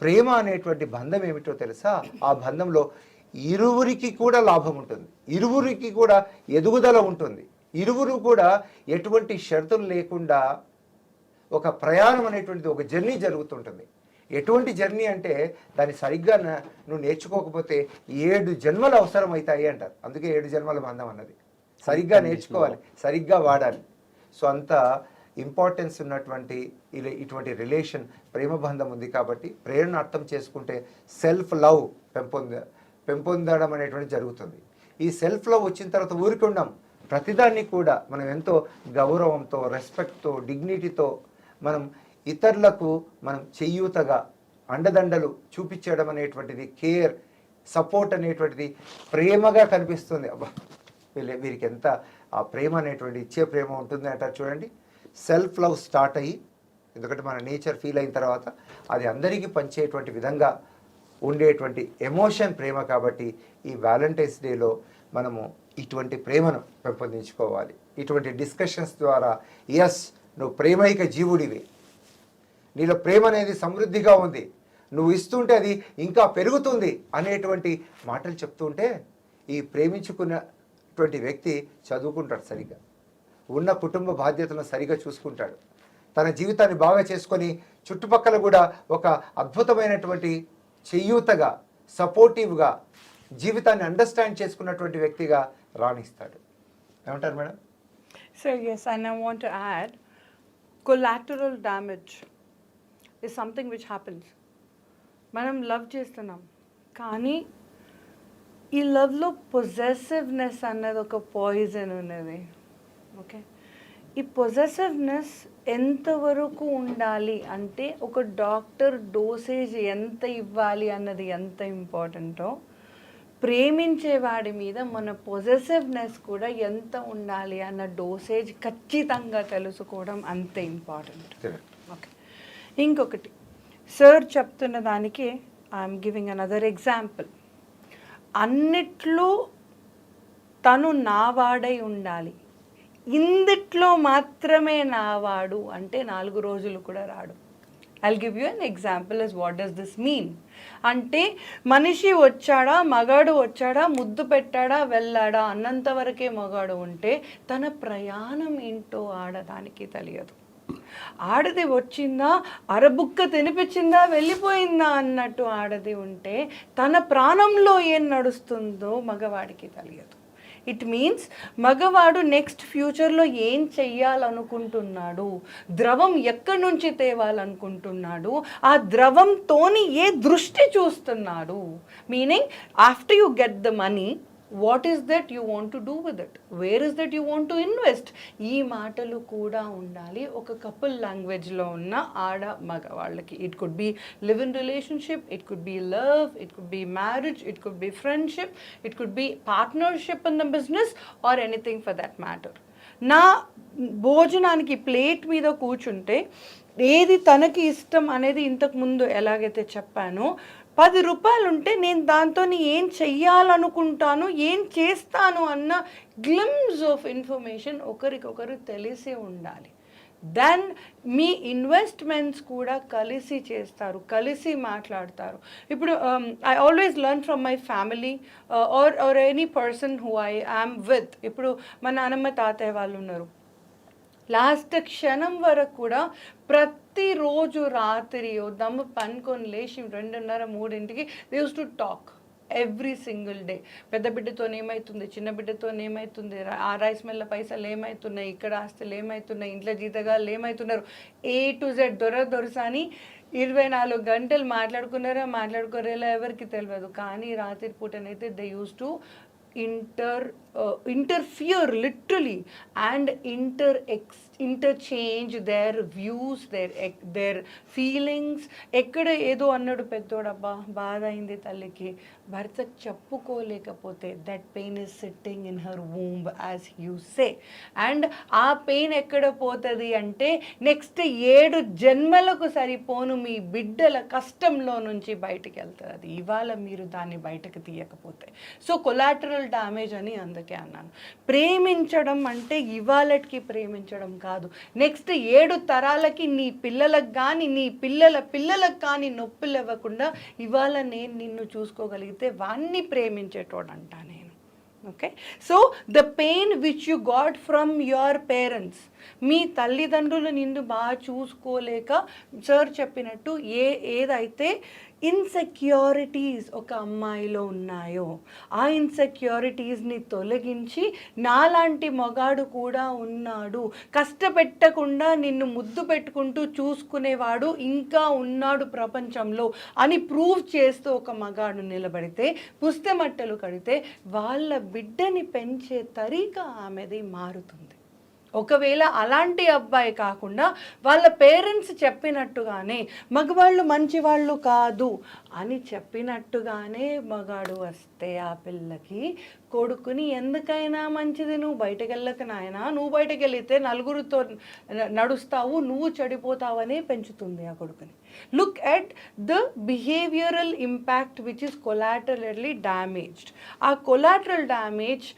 ప్రేమ అనేటువంటి బంధం ఏమిటో తెలుసా, ఆ బంధంలో ఇరువురికి కూడా లాభం ఉంటుంది, ఇరువురికి కూడా ఎదుగుదల ఉంటుంది, ఇరువురు కూడా ఎటువంటి షరతులు లేకుండా ఒక ప్రయాణం అనేటువంటిది, ఒక జర్నీ జరుగుతుంటుంది. ఎటువంటి జర్నీ అంటే దాన్ని సరిగ్గా నువ్వు నేర్చుకోకపోతే 7 జన్మలు అవసరం అవుతాయి అంటారు. అందుకే 7 జన్మల బంధం అన్నది. సరిగ్గా నేర్చుకోవాలి, సరిగ్గా వాడాలి. సో అంత ఇంపార్టెన్స్ ఉన్నటువంటి ఇటువంటి రిలేషన్, ప్రేమ బంధం ఉంది. కాబట్టి ప్రేరణ అర్థం చేసుకుంటే సెల్ఫ్ లవ్ పెంపొందడం అనేటువంటి జరుగుతుంది. ఈ సెల్ఫ్ లవ్ వచ్చిన తర్వాత ఊరికి ఉండం, ప్రతిదాన్ని కూడా మనం ఎంతో గౌరవంతో, రెస్పెక్ట్తో, డిగ్నిటీతో మనం ఇతరులకు మనం చేయూతగా అండదండలు చూపించడం అనేటువంటిది, కేర్, సపోర్ట్ అనేటువంటిది ప్రేమగా కనిపిస్తుంది. అబ్బా వీరికి ఎంత ఆ ప్రేమ అనేటువంటి ఇచ్చే ప్రేమ ఉంటుంది అంటారు చూడండి. సెల్ఫ్ లవ్ స్టార్ట్ అయ్యి, ఎందుకంటే మన నేచర్ ఫీల్ అయిన తర్వాత అది అందరికీ పంచేటువంటి విధంగా ఉండేటువంటి ఎమోషన్ ప్రేమ. కాబట్టి ఈ వ్యాలంటైన్స్ డేలో మనము ఇటువంటి ప్రేమను పెంపొందించుకోవాలి. ఇటువంటి డిస్కషన్స్ ద్వారా ఎస్ నువ్వు ప్రేమైక జీవుడివి, నీలో ప్రేమ అనేది సమృద్ధిగా ఉంది, నువ్వు ఇస్తుంటే అది ఇంకా పెరుగుతుంది అనేటువంటి మాటలు చెప్తుంటే ఈ ప్రేమించుకున్నటువంటి వ్యక్తి చదువుకుంటాడు, సరిగ్గా ఉన్న కుటుంబ బాధ్యతలను సరిగా చూసుకుంటాడు, తన జీవితాన్ని బాగా చేసుకొని చుట్టుపక్కల కూడా ఒక అద్భుతమైనటువంటి చేయూతగా, సపోర్టివ్గా, జీవితాన్ని అండర్స్టాండ్ చేసుకున్నటువంటి వ్యక్తిగా రాణిస్తాడు. ఏమంటారు madam? So yes, and I want to add, collateral damage is something which happens. మనం లవ్ చేస్తున్నాం, కానీ ఈ లవ్లో పొజెసివ్నెస్ అన్నది ఒక పాయిజన్ ఉన్నది. ఓకే, ఈ పొజెసివ్నెస్ ఎంతవరకు ఉండాలి అంటే ఒక డాక్టర్ డోసేజ్ ఎంత ఇవ్వాలి అన్నది ఎంత ఇంపార్టెంటో, ప్రేమించేవాడి మీద మన పొజెసివ్నెస్ కూడా ఎంత ఉండాలి అన్న డోసేజ్ ఖచ్చితంగా తెలుసుకోవడం అంతే ఇంపార్టెంట్. ఓకే, ఇంకొకటి సార్ చెప్తున్న దానికి ఐఎమ్ గివింగ్ అనదర్ ఎగ్జాంపుల్. అన్నిట్లో తను నావాడై ఉండాలి, ఇందిట్లో మాత్రమే నావాడు అంటే 4 రోజులు కూడా రాడు. I'll give you an example as what does this mean. అంటే మనిషి వచ్చాడా, మగాడు వచ్చాడా, ముద్దు పెట్టాడా, వెళ్ళాడా అన్నంత వరకే మగాడు ఉంటే తన ప్రయాణం ఏంటో ఆడదానికి తెలియదు. ఆడది వచ్చిందా, అరబుక్క తినిపించిందా, వెళ్ళిపోయిందా అన్నట్టు ఆడది ఉంటే తన ప్రాణంలో ఏం నడుస్తుందో మగవాడికి తెలియదు. ఇట్ మీన్స్ మగవాడు నెక్స్ట్ ఫ్యూచర్లో ఏం చెయ్యాలనుకుంటున్నాడు, ద్రవం ఎక్కడి నుంచి తేవాలనుకుంటున్నాడు, ఆ ద్రవంతోని ఏ దృష్టి చూస్తున్నాడు. Meaning after you get the money, what is that you want to do with it, where is that you want to invest, ఈ మాటలు కూడా ఉండాలి ఒక కపుల్ లాంగ్వేజ్లో ఉన్న ఆడ మగ వాళ్ళకి. It could B live in relationship, it could B love, it could B marriage, it could B friendship, it could B partnership in the business or anything for that matter. నా భోజనానికి ప్లేట్ మీద కూర్చుంటే ఏది తనకి ఇష్టం అనేది ఇంతకుముందు ఎలాగైతే చెప్పానో, 10 రూపాయలు ఉంటే నేను దాంతో ఏం చెయ్యాలనుకుంటాను, ఏం చేస్తాను అన్న గ్లిమ్స్ ఆఫ్ ఇన్ఫర్మేషన్ ఒకరికొకరు తెలిసి ఉండాలి. దెన్ మీ ఇన్వెస్ట్మెంట్స్ కూడా కలిసి చేస్తారు, కలిసి మాట్లాడతారు. ఇప్పుడు I always learn from my family or any person who I am with. ఇప్పుడు మా నాన్నమ్మ తాతయ్య వాళ్ళు ఉన్నారు, లాస్ట్ క్షణం వరకు కూడా ప్రతిరోజు రాత్రి దమ్ము పనుకొని లేచి 2:30-3 they use to talk every single day. పెద్ద బిడ్డతో ఏమవుతుంది, చిన్న బిడ్డతో ఏమవుతుంది, ఆ రైస్ మిల్ల పైసలు ఏమవుతున్నాయి, ఇక్కడ ఆస్తులు ఏమవుతున్నాయి, ఇంట్లో జీతగాళ్ళు ఏమవుతున్నారు, A to Z దొరసాని 24 గంటలు మాట్లాడుకోరేలా ఎవరికి తెలియదు. కానీ రాత్రి పూటనైతే they use to interfere literally and interchange their views, their feelings. ఎక్కడ ఏదో అన్నాడు పెద్దోడబ్బా, బాధ అయింది తల్లికి, భర్తకు చెప్పుకోలేకపోతే that pain is sitting in her womb as you say. And ఆ పెయిన్ ఎక్కడ పోతుంది అంటే నెక్స్ట్ 7 జన్మలకు సరిపోను మీ బిడ్డల కష్టంలో నుంచి బయటికి వెళ్తుంది అది, ఇవాళ మీరు దాన్ని బయటకు తీయకపోతే. సో కొలాటరల్ డ్యామేజ్ అని అందుకే అన్నాను. ప్రేమించడం అంటే ఇవాళకి ప్రేమించడం కాదు, నెక్స్ట్ 7 తరాలకి నీ పిల్లలకు కానీ నీ పిల్లల పిల్లలకు కానీ నొప్పులు ఇవ్వకుండా ఇవాళ నేను నిన్ను చూసుకోగలిగితే వాణ్ణి ప్రేమించేటోడంట నేను. Okay, so the pain which you got from your parents, మీ తల్లిదండ్రులు నిన్ను బాగా చూసుకోలేక సార్ చెప్పినట్టు ఏదైతే ఇన్సెక్యూరిటీస్ ఒక అమ్మాయిలో ఉన్నాయో ఆ ఇన్సెక్యూరిటీస్ని తొలగించి నాలాంటి మగాడు కూడా ఉన్నాడు, కష్టపెట్టకుండా నిన్ను ముద్దు పెట్టుకుంటూ చూసుకునేవాడు ఇంకా ఉన్నాడు ప్రపంచంలో అని ప్రూవ్ చేస్తూ ఒక మగాడు నిలబడితే, పుస్తమట్టలు కడితే వాళ్ళ బిడ్డని పెంచే తరీకా ఆమెది మారుతుంది. ఒకవేళ అలాంటి అబ్బాయి కాకుండా వాళ్ళ పేరెంట్స్ చెప్పినట్టుగానే మగవాళ్ళు మంచివాళ్ళు కాదు అని చెప్పినట్టుగానే మగాడు వస్తే ఆ పిల్లకి కొడుకుని ఎందుకైనా మంచిది, నువ్వు బయటకు వెళ్ళక నాయనా, నువ్వు బయటకు వెళితే నలుగురితో నడుస్తావు, నువ్వు చెడిపోతావనే పెంచుతుంది ఆ కొడుకుని. Look at the behavioural impact which is collaterally damaged. ఆ కొలాటరల్ డ్యామేజ్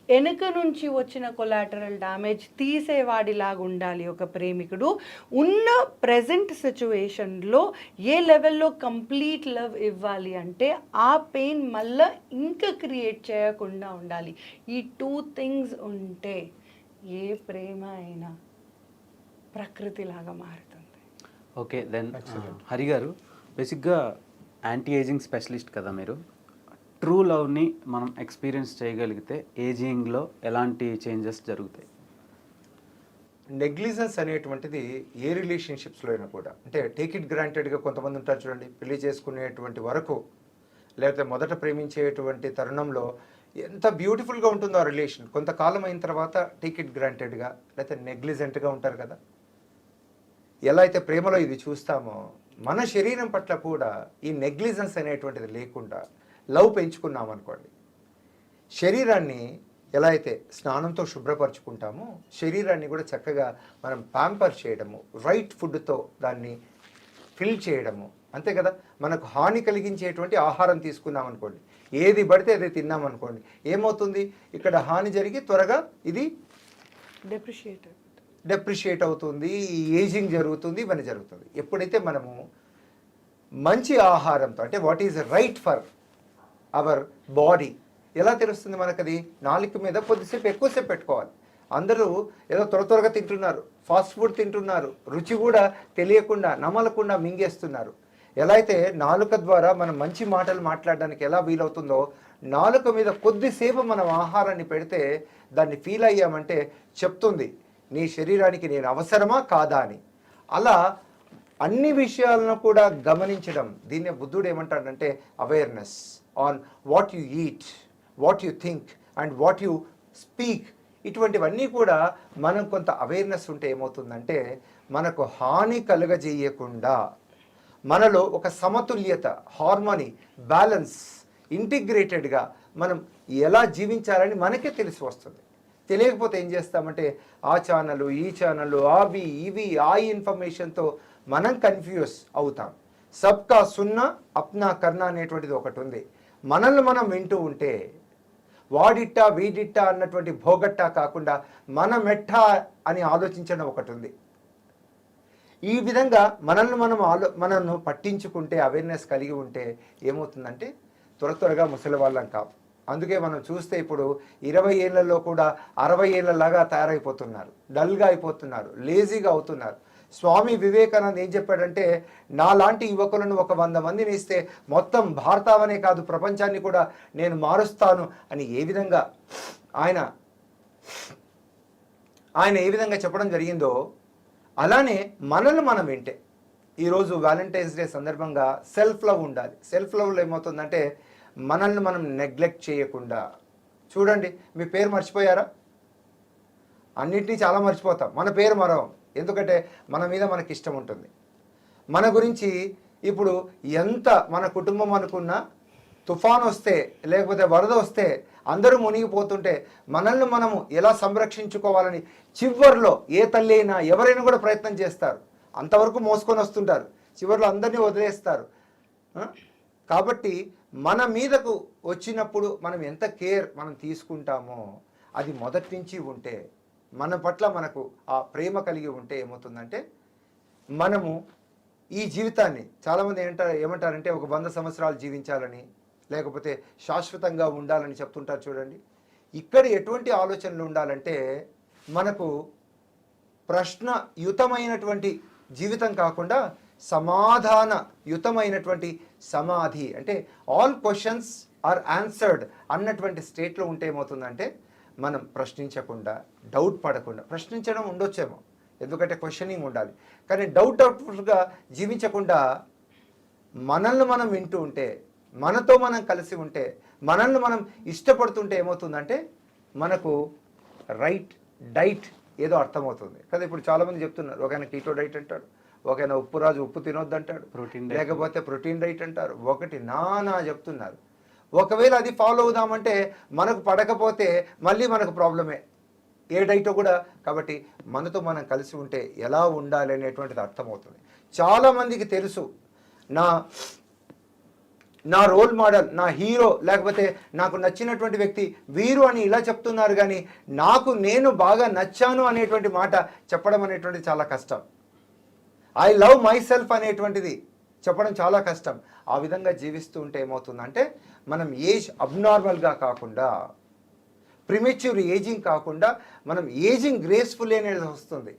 వెనుక నుంచి వచ్చిన కొలాటరల్ డ్యామేజ్ తీసేవాడిలాగా ఉండాలి ఒక ప్రేమికుడు. ఉన్న ప్రజెంట్ సిచ్యువేషన్లో ఏ లెవెల్లో కంప్లీట్ లవ్ ఇవ్వాలి అంటే ఆ పెయిన్ మళ్ళీ ఇంకా క్రియేట్ చేయకుండా ఉండాలి. ఈ 2 థింగ్స్ ఉంటే ఏ ప్రేమ అయినా ప్రకృతిలాగా మారుతుంది. ఓకే, దెన్ హరి గారు, బేసిక్గా యాంటీ ఏజింగ్ స్పెషలిస్ట్ కదా మీరు. ట్రూ లవ్ని మనం ఎక్స్పీరియన్స్ చేయగలిగితే ఏజింగ్లో ఎలాంటి చేంజెస్ జరుగుతాయి? నెగ్లిజెన్స్ అనేటువంటిది ఏ రిలేషన్షిప్స్లో అయినా కూడా, అంటే టేక్ ఇట్ గ్రాంటెడ్గా కొంతమంది ఉంటారు చూడండి, పెళ్లి చేసుకునేటువంటి వరకు లేకపోతే మొదట ప్రేమించేటువంటి తరుణంలో ఎంత బ్యూటిఫుల్గా ఉంటుందో ఆ రిలేషన్, కొంతకాలం అయిన తర్వాత టేక్ ఇట్ గ్రాంటెడ్గా లేకపోతే నెగ్లిజెంట్గా ఉంటారు కదా. ఎలా అయితే ప్రేమలో ఇది చూస్తామో మన శరీరం పట్ల కూడా ఈ నెగ్లిజెన్స్ అనేటువంటిది లేకుండా లవ్ పెంచుకున్నాం అనుకోండి, శరీరాన్ని ఎలా అయితే స్నానంతో శుభ్రపరచుకుంటామో శరీరాన్ని కూడా చక్కగా మనం ప్యాంపర్ చేయడము, రైట్ ఫుడ్తో దాన్ని ఫిల్ చేయడము, అంతే కదా. మనకు హాని కలిగించేటువంటి ఆహారం తీసుకున్నాం అనుకోండి, ఏది పడితే అదే తిన్నాం అనుకోండి, ఏమవుతుంది, ఇక్కడ హాని జరిగి త్వరగా ఇది డెప్రిషియేట్ అవుతుంది, ఏజింగ్ జరుగుతుంది, ఇవన్నీ జరుగుతుంది. ఎప్పుడైతే మనము మంచి ఆహారంతో, అంటే what is right for our body, ఎలా తెలుస్తుంది మనకది, నాలుక మీద కొద్దిసేపు ఎక్కువసేపు పెట్టుకోవాలి. అందరూ ఏదో త్వరగా తింటున్నారు, ఫాస్ట్ ఫుడ్ తింటున్నారు, రుచి కూడా తెలియకుండా నమలకుండా మింగేస్తున్నారు. ఎలా అయితే నాలుక ద్వారా మనం మంచి మాటలు మాట్లాడడానికి ఎలా వీలవుతుందో, నాలుక మీద కొద్దిసేపు మనం ఆహారాన్ని పెడితే దాన్ని ఫీల్ అయ్యామంటే చెప్తుంది నీ శరీరానికి నేను అవసరమా కాదా అని. అలా అన్ని విషయాలను కూడా గమనించడం, దీన్నే బుద్ధుడు ఏమంటాడంటే awareness on what you eat, what you think and what you speak. ఇటువంటివన్నీ కూడా మనం కొంత అవేర్నెస్ ఉంటే ఏమవుతుందంటే మనకు హాని కలుగజేయకుండా మనలో ఒక సమతుల్యత, హార్మోనీ, బ్యాలెన్స్, ఇంటిగ్రేటెడ్గా మనం ఎలా జీవించాలని మనకే తెలిసి వస్తుంది. తెలియకపోతే ఏం చేస్తామంటే ఆ ఛానల్, ఈ ఛానల్, అవి ఇవి, ఆ ఇన్ఫర్మేషన్తో మనం కన్ఫ్యూజ్ అవుతాం. సబ్కా సున్నా అప్నా కర్నా అనేటువంటిది ఒకటి ఉంది. మనల్ని మనం వింటూ ఉంటే వాడిట్టా వీడిట్టా అన్నటువంటి భోగట్టా కాకుండా మనమెట్టా అని ఆలోచించడం ఒకటి ఉంది. ఈ విధంగా మనల్ని పట్టించుకుంటే, అవేర్నెస్ కలిగి ఉంటే ఏమవుతుందంటే త్వరగా ముసలి వాళ్ళం కాం. అందుకే మనం చూస్తే ఇప్పుడు 20 ఏళ్లలో కూడా 60 ఏళ్ళలాగా తయారైపోతున్నారు, డల్గా అయిపోతున్నారు, లేజీగా అవుతున్నారు. స్వామి వివేకానంద ఏం చెప్పాడంటే, నాలాంటి యువకులను ఒక 100 మందిని ఇస్తే మొత్తం భారతావనే కాదు ప్రపంచాన్ని కూడా నేను మారుస్తాను అని ఏ విధంగా ఆయన ఏ విధంగా చెప్పడం జరిగిందో, అలానే మనల్ని మనం వింటే ఈరోజు వ్యాలంటైన్స్ డే సందర్భంగా సెల్ఫ్ లవ్ ఉండాలి. సెల్ఫ్ లవ్లో ఏమవుతుందంటే మనల్ని మనం నెగ్లెక్ట్ చేయకుండా. చూడండి, మీ పేరు మర్చిపోయారా? అన్నిటినీ చాలా మర్చిపోతాం, మన పేరు మరవం. ఎందుకంటే మన మీద మనకి ఇష్టం ఉంటుంది. మన గురించి ఇప్పుడు ఎంత మన కుటుంబం అనుకున్నా, తుఫాన్ వస్తే లేకపోతే వరద వస్తే అందరూ మునిగిపోతుంటే మనల్ని మనము ఎలా సంరక్షించుకోవాలని చివరిలో ఏ తల్లి అయినా ఎవరైనా కూడా ప్రయత్నం చేస్తారు. అంతవరకు మోసుకొని వస్తుంటారు, చివరిలో అందరినీ వదిలేస్తారు. కాబట్టి మన మీదకు వచ్చినప్పుడు మనం ఎంత కేర్ మనం తీసుకుంటామో అది మొదటి నుంచి ఉంటే, మన పట్ల మనకు ఆ ప్రేమ కలిగి ఉంటే ఏమవుతుందంటే మనము ఈ జీవితాన్ని, చాలామంది ఏమంటారంటే ఒక 100 సంవత్సరాలు జీవించాలని లేకపోతే శాశ్వతంగా ఉండాలని చెప్తుంటారు చూడండి. ఇక్కడ ఎటువంటి ఆలోచనలు ఉండాలంటే మనకు ప్రశ్నయుతమైనటువంటి జీవితం కాకుండా సమాధానయుతమైనటువంటి సమాధి, అంటే ఆల్ క్వశ్చన్స్ ఆర్ ఆన్సర్డ్ అన్నటువంటి స్టేట్లో ఉంటే ఏమవుతుందంటే మనం ప్రశ్నించకుండా, డౌట్ పడకుండా, ప్రశ్నించడం ఉండొచ్చేమో ఎందుకంటే క్వశ్చనింగ్ ఉండాలి, కానీ డౌట్ఫుల్గా జీవించకుండా మనల్ని మనం వింటూ ఉంటే, మనతో మనం కలిసి ఉంటే, మనల్ని మనం ఇష్టపడుతుంటే ఏమవుతుందంటే మనకు రైట్ డైట్ ఏదో అర్థమవుతుంది కదా. ఇప్పుడు చాలామంది చెప్తున్నారు, ఒక ఆయన కీటో డైట్ అంటాడు, ఒక ఆయన ఉప్పు రాజు ఉప్పు తినొద్దు అంటాడు, Protein diet. లేకపోతే ప్రోటీన్ డైట్ అంటారు, ఒకటి నానా చెప్తున్నారు. ఒకవేళ అది ఫాలో అవుదామంటే మనకు పడకపోతే మళ్ళీ మనకు ప్రాబ్లమే, ఏ డైట్ కూడా. కాబట్టి మనతో మనం కలిసి ఉంటే ఎలా ఉండాలి అనేటువంటిది అర్థమవుతుంది. చాలామందికి తెలుసు నా రోల్ మోడల్, నా హీరో, లేకపోతే నాకు నచ్చినటువంటి వ్యక్తి వీరు అని ఇలా చెప్తున్నారు, కానీ నేను బాగా నచ్చాను అనేటువంటి మాట చెప్పడం అనేటువంటిది చాలా కష్టం. ఐ లవ్ మై సెల్ఫ్ అనేటువంటిది చెప్పడం చాలా కష్టం. ఆ విధంగా జీవిస్తూ ఉంటే ఏమవుతుందంటే మనం ఏజ్ అబ్నార్మల్గా కాకుండా, ప్రిమెచ్యూర్ ఏజింగ్ కాకుండా మనం ఏజింగ్ గ్రేస్ఫుల్ అనేది వస్తుంది.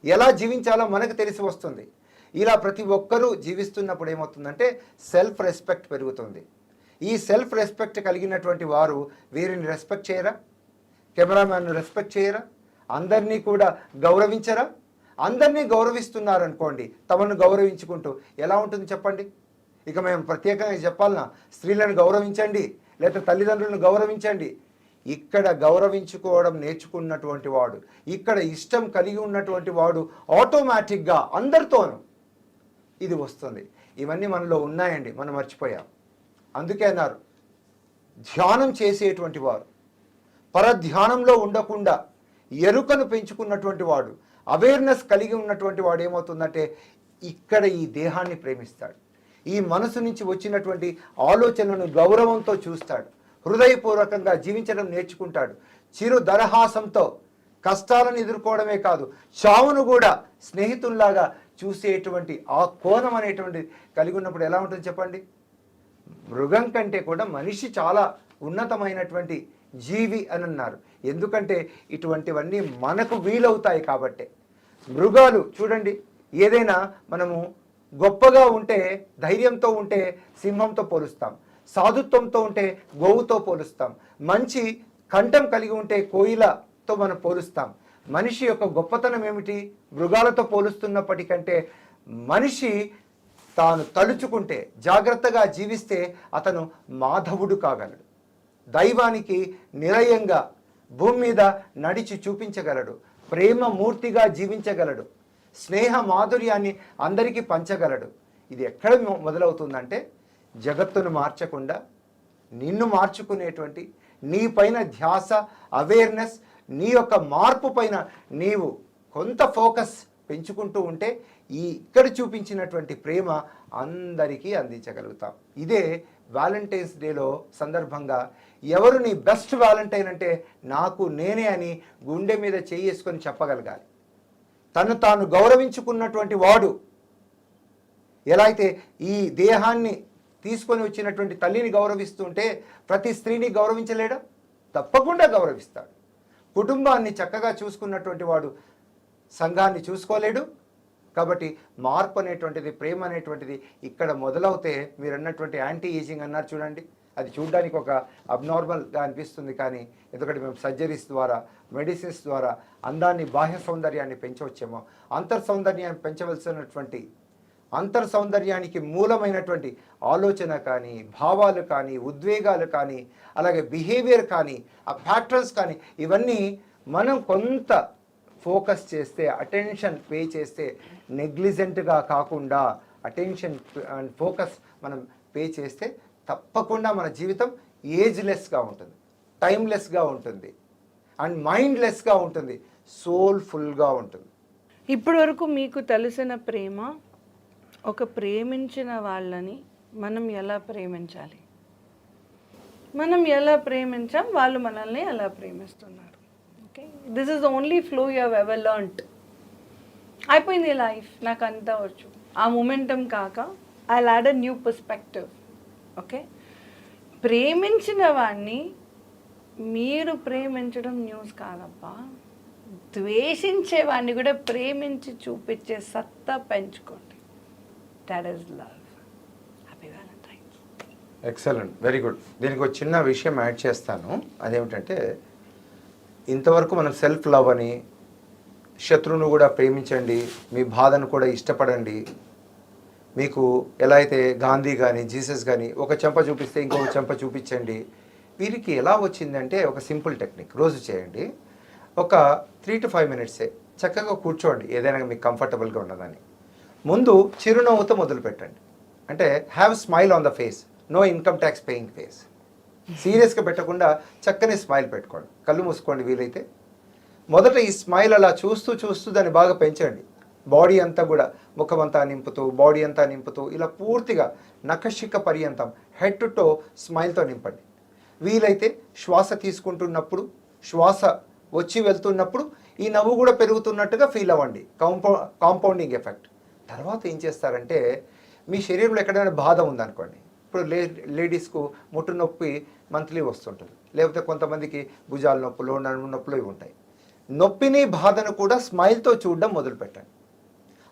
ఎలా జీవించాలో మనకు తెలిసి వస్తుంది. ఇలా ప్రతి ఒక్కరూ జీవిస్తున్నప్పుడు ఏమవుతుందంటే సెల్ఫ్ రెస్పెక్ట్ పెరుగుతుంది. ఈ సెల్ఫ్ రెస్పెక్ట్ కలిగినటువంటి వారు వీరిని రెస్పెక్ట్ చేయరా? కెమెరామ్యాన్ను రెస్పెక్ట్ చేయరా? అందరినీ కూడా గౌరవించరా? అందరినీ గౌరవిస్తున్నారనుకోండి, తమను గౌరవించుకుంటూ ఎలా ఉంటుంది చెప్పండి? ఇక మేము ప్రత్యేకంగా చెప్పాలన్నా, స్త్రీలను గౌరవించండి, లేదా తల్లిదండ్రులను గౌరవించండి. ఇక్కడ గౌరవించుకోవడం నేర్చుకున్నటువంటి వాడు, ఇక్కడ ఇష్టం కలిగి ఉన్నటువంటి వాడు ఆటోమేటిక్గా అందరితోనూ ఇది వస్తుంది. ఇవన్నీ మనలో ఉన్నాయండి, మనం మర్చిపోయాం. అందుకే అన్నారు, ధ్యానం చేసేటువంటి వారు, పరధ్యానంలో ఉండకుండా ఎరుకను పెంచుకున్నటువంటి వాడు, అవేర్నెస్ కలిగి ఉన్నటువంటి వాడు ఏమవుతుందంటే ఇక్కడ ఈ దేహాన్ని ప్రేమిస్తాడు, ఈ మనసు నుంచి వచ్చినటువంటి ఆలోచనలను గౌరవంతో చూస్తాడు, హృదయపూర్వకంగా జీవించడం నేర్చుకుంటాడు, చిరు దరహాసంతో కష్టాలను ఎదుర్కోవడమే కాదు, చావును కూడా స్నేహితుల్లాగా చూసేటువంటి ఆ కోణం అనేటువంటి కలిగి ఉన్నప్పుడు ఎలా ఉంటుంది చెప్పండి? మృగం కంటే కూడా మనిషి చాలా ఉన్నతమైనటువంటి జీవి అని అన్నారు. ఎందుకంటే ఇటువంటివన్నీ మనకు వీలవుతాయి కాబట్టే. మృగాలు చూడండి, ఏదైనా మనము గొప్పగా ఉంటే, ధైర్యంతో ఉంటే సింహంతో పోలుస్తాం, సాధుత్వంతో ఉంటే గోవుతో పోలుస్తాం, మంచి కంఠం కలిగి ఉంటే కోయిలతో మనం పోలుస్తాం. మనిషి యొక్క గొప్పతనం ఏమిటి? మృగాలతో పోలుస్తున్నప్పటికంటే మనిషి తాను తలుచుకుంటే, జాగ్రత్తగా జీవిస్తే అతను మాధవుడు కాగలడు, దైవానికి నిలయంగా భూమి మీద నడిచి చూపించగలడు, ప్రేమ మూర్తిగా జీవించగలడు, స్నేహ మాధుర్యాన్ని అందరికీ పంచగలడు. ఇది ఎక్కడ మొదలవుతుందంటే జగత్తును మార్చకుండా నిన్ను మార్చుకునేటువంటి నీ పైన ధ్యాస, అవేర్నెస్, నీ యొక్క మార్పు పైన నీవు కొంత ఫోకస్ పెంచుకుంటూ ఉంటే ఇక్కడ చూపించినటువంటి ప్రేమ అందరికీ అందించగలుగుతాం. ఇదే వ్యాలంటైన్స్ డేలో సందర్భంగా ఎవరు నీ బెస్ట్ వ్యాలంటైన్ అంటే నాకు నేనే అని గుండె మీద చేసుకొని చెప్పగలగాలి. తను తాను గౌరవించుకున్నటువంటి వాడు ఎలా అయితే ఈ దేహాన్ని తీసుకొని వచ్చినటువంటి తల్లిని గౌరవిస్తుంటే ప్రతి స్త్రీని గౌరవించలేడా? తప్పకుండా గౌరవిస్తాడు. కుటుంబాన్ని చక్కగా చూసుకున్నటువంటి వాడు సంఘాన్ని చూసుకోలేడు. కాబట్టి మార్పు అనేటువంటిది, ప్రేమ అనేటువంటిది ఇక్కడ మొదలవుతే మీరు అన్నటువంటి యాంటీ ఏజింగ్ అన్నారు చూడండి, అది చూడడానికి ఒక అబ్నార్మల్గా అనిపిస్తుంది, కానీ ఎందుకంటే మేము సర్జరీస్ ద్వారా, మెడిసిన్స్ ద్వారా అందాన్ని, బాహ్య సౌందర్యాన్ని పెంచవచ్చేమో, అంతర్ సౌందర్యాన్ని పెంచవలసినటువంటి అంతర్ సౌందర్యానికి మూలమైనటువంటి ఆలోచన కానీ, భావాలు కానీ, ఉద్వేగాలు కానీ, అలాగే బిహేవియర్ కానీ, ఆ ప్యాటర్న్స్ కానీ, ఇవన్నీ మనం కొంత ఫోకస్ చేస్తే, అటెన్షన్ పే చేస్తే, నెగ్లిజెంట్గా కాకుండా అటెన్షన్ అండ్ ఫోకస్ మనం పే చేస్తే తప్పకుండా మన జీవితం ఏజ్లెస్గా ఉంటుంది, టైమ్లెస్గా ఉంటుంది, అండ్ మైండ్లెస్గా ఉంటుంది, సోల్ఫుల్గా ఉంటుంది. ఇప్పటి వరకు మీకు తెలిసిన ప్రేమ, ఒక ప్రేమించిన వాళ్ళని మనం ఎలా ప్రేమించాలి, మనం ఎలా ప్రేమించాం, వాళ్ళు మనల్ని ఎలా ప్రేమిస్తున్నారు. Okay, this is the only flow you have ever learned. అయిపోయింది లైఫ్, నాకు అంతా వచ్చు. ఆ మొమెంటం కాక I add a new perspective. Okay, ప్రేమించిన వాడిని మీరు ప్రేమించడం న్యూస్ కాదబ్బా, ద్వేషించే వాడిని కూడా ప్రేమించి చూపించే సత్తా పెంచుకోండి. That is love. Happy Valentine's. Excellent, very good. దీనికి ఒక చిన్న విషయం యాడ్ చేస్తాను. అదేమిటంటే ఇంతవరకు మనం సెల్ఫ్ లవ్ అని, శత్రువును కూడా ప్రేమించండి, మీ బాధను కూడా ఇష్టపడండి, మీకు ఎలా అయితే గాంధీ కానీ, జీసస్ కానీ ఒక చెంప చూపిస్తే ఇంకొక చెంప చూపించండి, వీరికి ఎలా వచ్చిందంటే ఒక సింపుల్ టెక్నిక్ రోజు చేయండి. ఒక 3 to 5 మినిట్సే చక్కగా కూర్చోండి, ఏదైనా మీకు కంఫర్టబుల్గా ఉన్నదని. ముందు చిరునవ్వుతో మొదలు పెట్టండి. అంటే have smile on the face, no income tax paying face. సీరియస్గా పెట్టకుండా చక్కని స్మైల్ పెట్టుకోండి, కళ్ళు మూసుకోండి వీలైతే. మొదట ఈ స్మైల్ అలా చూస్తూ చూస్తూ దాన్ని బాగా పెంచండి. బాడీ అంతా కూడా ముఖం అంతా నింపుతూ, బాడీ అంతా నింపుతూ, ఇలా పూర్తిగా నఖశిఖ పర్యంతం హెడ్ టు టో స్మైల్తో నింపండి. వీలైతే శ్వాస తీసుకుంటున్నప్పుడు, శ్వాస వచ్చి వెళ్తున్నప్పుడు ఈ నవ్వు కూడా పెరుగుతున్నట్టుగా ఫీల్ అవ్వండి. Compounding effect. తర్వాత ఏం చేస్తారంటే, మీ శరీరంలో ఎక్కడైనా బాధ ఉందనుకోండి, ఇప్పుడు లేడీస్కు ముట్టు నొప్పి మంత్లీ వస్తుంటుంది, లేకపోతే కొంతమందికి భుజాల నొప్పులు, నడుము నొప్పులు ఇవి ఉంటాయి. నొప్పిని బాధను కూడా స్మైల్తో చూడడం మొదలుపెట్టండి.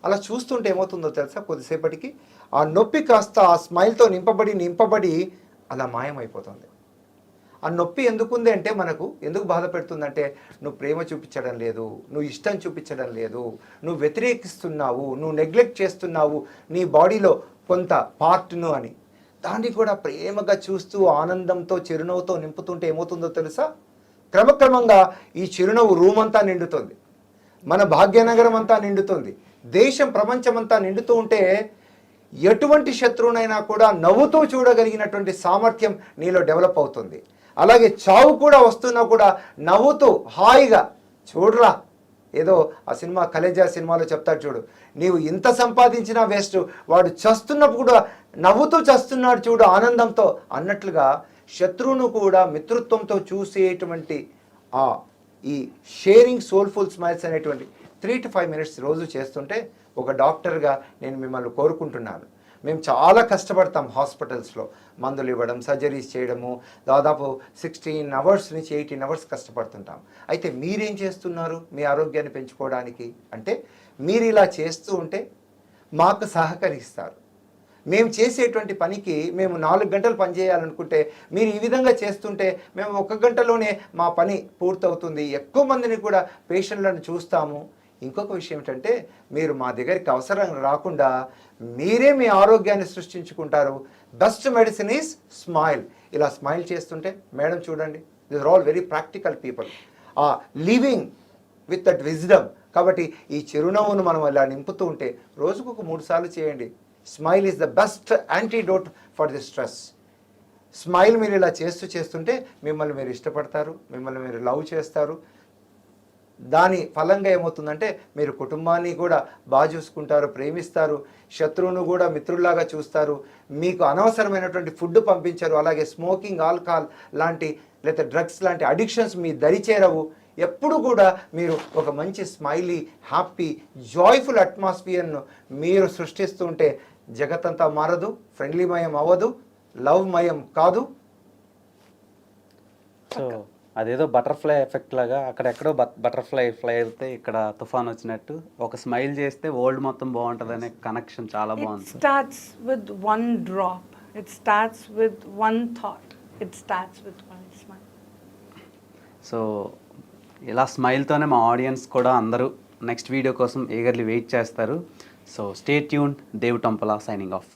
అలా చూస్తుంటే ఏమవుతుందో తెలుసా, కొద్దిసేపటికి ఆ నొప్పి కాస్త ఆ స్మైల్తో నింపబడి అలా మాయమైపోతుంది. ఆ నొప్పి ఎందుకుంది అంటే, మనకు ఎందుకు బాధ పెడుతుందంటే, నువ్వు ప్రేమ చూపించడం లేదు, నువ్వు ఇష్టం చూపించడం లేదు, నువ్వు వ్యతిరేకిస్తున్నావు, నువ్వు నెగ్లెక్ట్ చేస్తున్నావు నీ బాడీలో కొంత పార్ట్ను అని. దాన్ని కూడా ప్రేమగా చూస్తూ ఆనందంతో చిరునవ్వుతో నింపుతుంటే ఏమవుతుందో తెలుసా, క్రమక్రమంగా ఈ చిరునవ్వు రూమ్ అంతా నిండుతుంది, మన భాగ్యనగరం అంతా నిండుతుంది, దేశం ప్రపంచమంతా నిండుతూ ఉంటే ఎటువంటి శత్రువునైనా కూడా నవ్వుతూ చూడగలిగినటువంటి సామర్థ్యం నీలో డెవలప్ అవుతుంది. అలాగే చావు కూడా వస్తున్నా కూడా నవ్వుతూ హాయిగా చూడరా. ఏదో ఆ సినిమా కలేజా సినిమాలో చెప్తాడు చూడు, నీవు ఇంత సంపాదించినా వేస్ట్, వాడు చస్తున్నప్పుడు కూడా నవ్వుతూ చస్తున్నాడు చూడు ఆనందంతో అన్నట్లుగా, శత్రువును కూడా మిత్రుత్వంతో చూసేటువంటి ఈ షేరింగ్ సోల్ఫుల్ స్మైల్స్ అనేటువంటి 3 to 5 మినిట్స్ రోజు చేస్తుంటే, ఒక డాక్టర్గా నేను మిమ్మల్ని కోరుకుంటున్నాను. మేము చాలా కష్టపడతాం హాస్పిటల్స్లో, మందులు ఇవ్వడం, సర్జరీస్ చేయడము, దాదాపు 16 అవర్స్ నుంచి 18 అవర్స్ కష్టపడుతుంటాం. అయితే మీరేం చేస్తున్నారు మీ ఆరోగ్యాన్ని పెంచుకోవడానికి అంటే, మీరు ఇలా చేస్తూ ఉంటే మాకు సహకరిస్తారు. మేము చేసేటువంటి పనికి మేము 4 గంటలు పని చేయాలనుకుంటే, మీరు ఈ విధంగా చేస్తుంటే మేము 1 గంటలోనే మా పని పూర్తవుతుంది, ఎక్కువ మందిని కూడా పేషెంట్లను చూస్తాము. ఇంకొక విషయం ఏంటంటే, మీరు మా దగ్గరికి అవసరం రాకుండా మీరే మీ ఆరోగ్యాన్ని సృష్టించుకుంటారు. Best medicine is smile. ఇలా స్మైల్ చేస్తుంటే, మేడం చూడండి, this are all very practical people, living with that wisdom. కాబట్టి ఈ చిరునవ్వును మనం ఇలా నింపుతూ ఉంటే రోజుకు ఒక 3 సార్లు చేయండి. Smile is the best antidote for the stress. Smile మీరు ఇలా చేస్తుంటే మిమ్మల్ని మీరు ఇష్టపడతారు, మిమ్మల్ని మీరు లవ్ చేస్తారు. దాని ఫలంగా ఏమవుతుందంటే, మీరు కుటుంబాన్ని కూడా బాగా చూసుకుంటారు, ప్రేమిస్తారు, శత్రువును కూడా మిత్రుల్లాగా చూస్తారు, మీకు అనవసరమైనటువంటి ఫుడ్ పంపించరు, అలాగే స్మోకింగ్, ఆల్కహాల్ లాంటి లేదా డ్రగ్స్ లాంటి అడిక్షన్స్ మీ దరి చేరవు. ఎప్పుడు కూడా మీరు ఒక మంచి స్మైలీ, హ్యాపీ, జాయ్ఫుల్ అట్మాస్ఫియర్ను మీరు సృష్టిస్తూ ఉంటే జగత్తంతా మారదు, ఫ్రెండ్లీమయం అవ్వదు, లవ్ మయం కాదు. సో అదేదో బటర్ఫ్లై ఎఫెక్ట్ లాగా అక్కడెక్కడో బటర్ఫ్లై ఫ్లై అయితే ఇక్కడ తుఫాన్ వచ్చినట్టు, ఒక స్మైల్ చేస్తే వరల్డ్ మొత్తం బాగుంటుంది అనే కనెక్షన్ చాలా బాగుంది. It starts with one drop. It starts with one thought. It starts with one smile. So ఇలా స్మైల్తోనే మా ఆడియన్స్ కూడా అందరూ నెక్స్ట్ వీడియో కోసం ఈగర్లీ వెయిట్ చేస్తారు. So stay tune. దేవ్ టంపల సైనింగ్ ఆఫ్.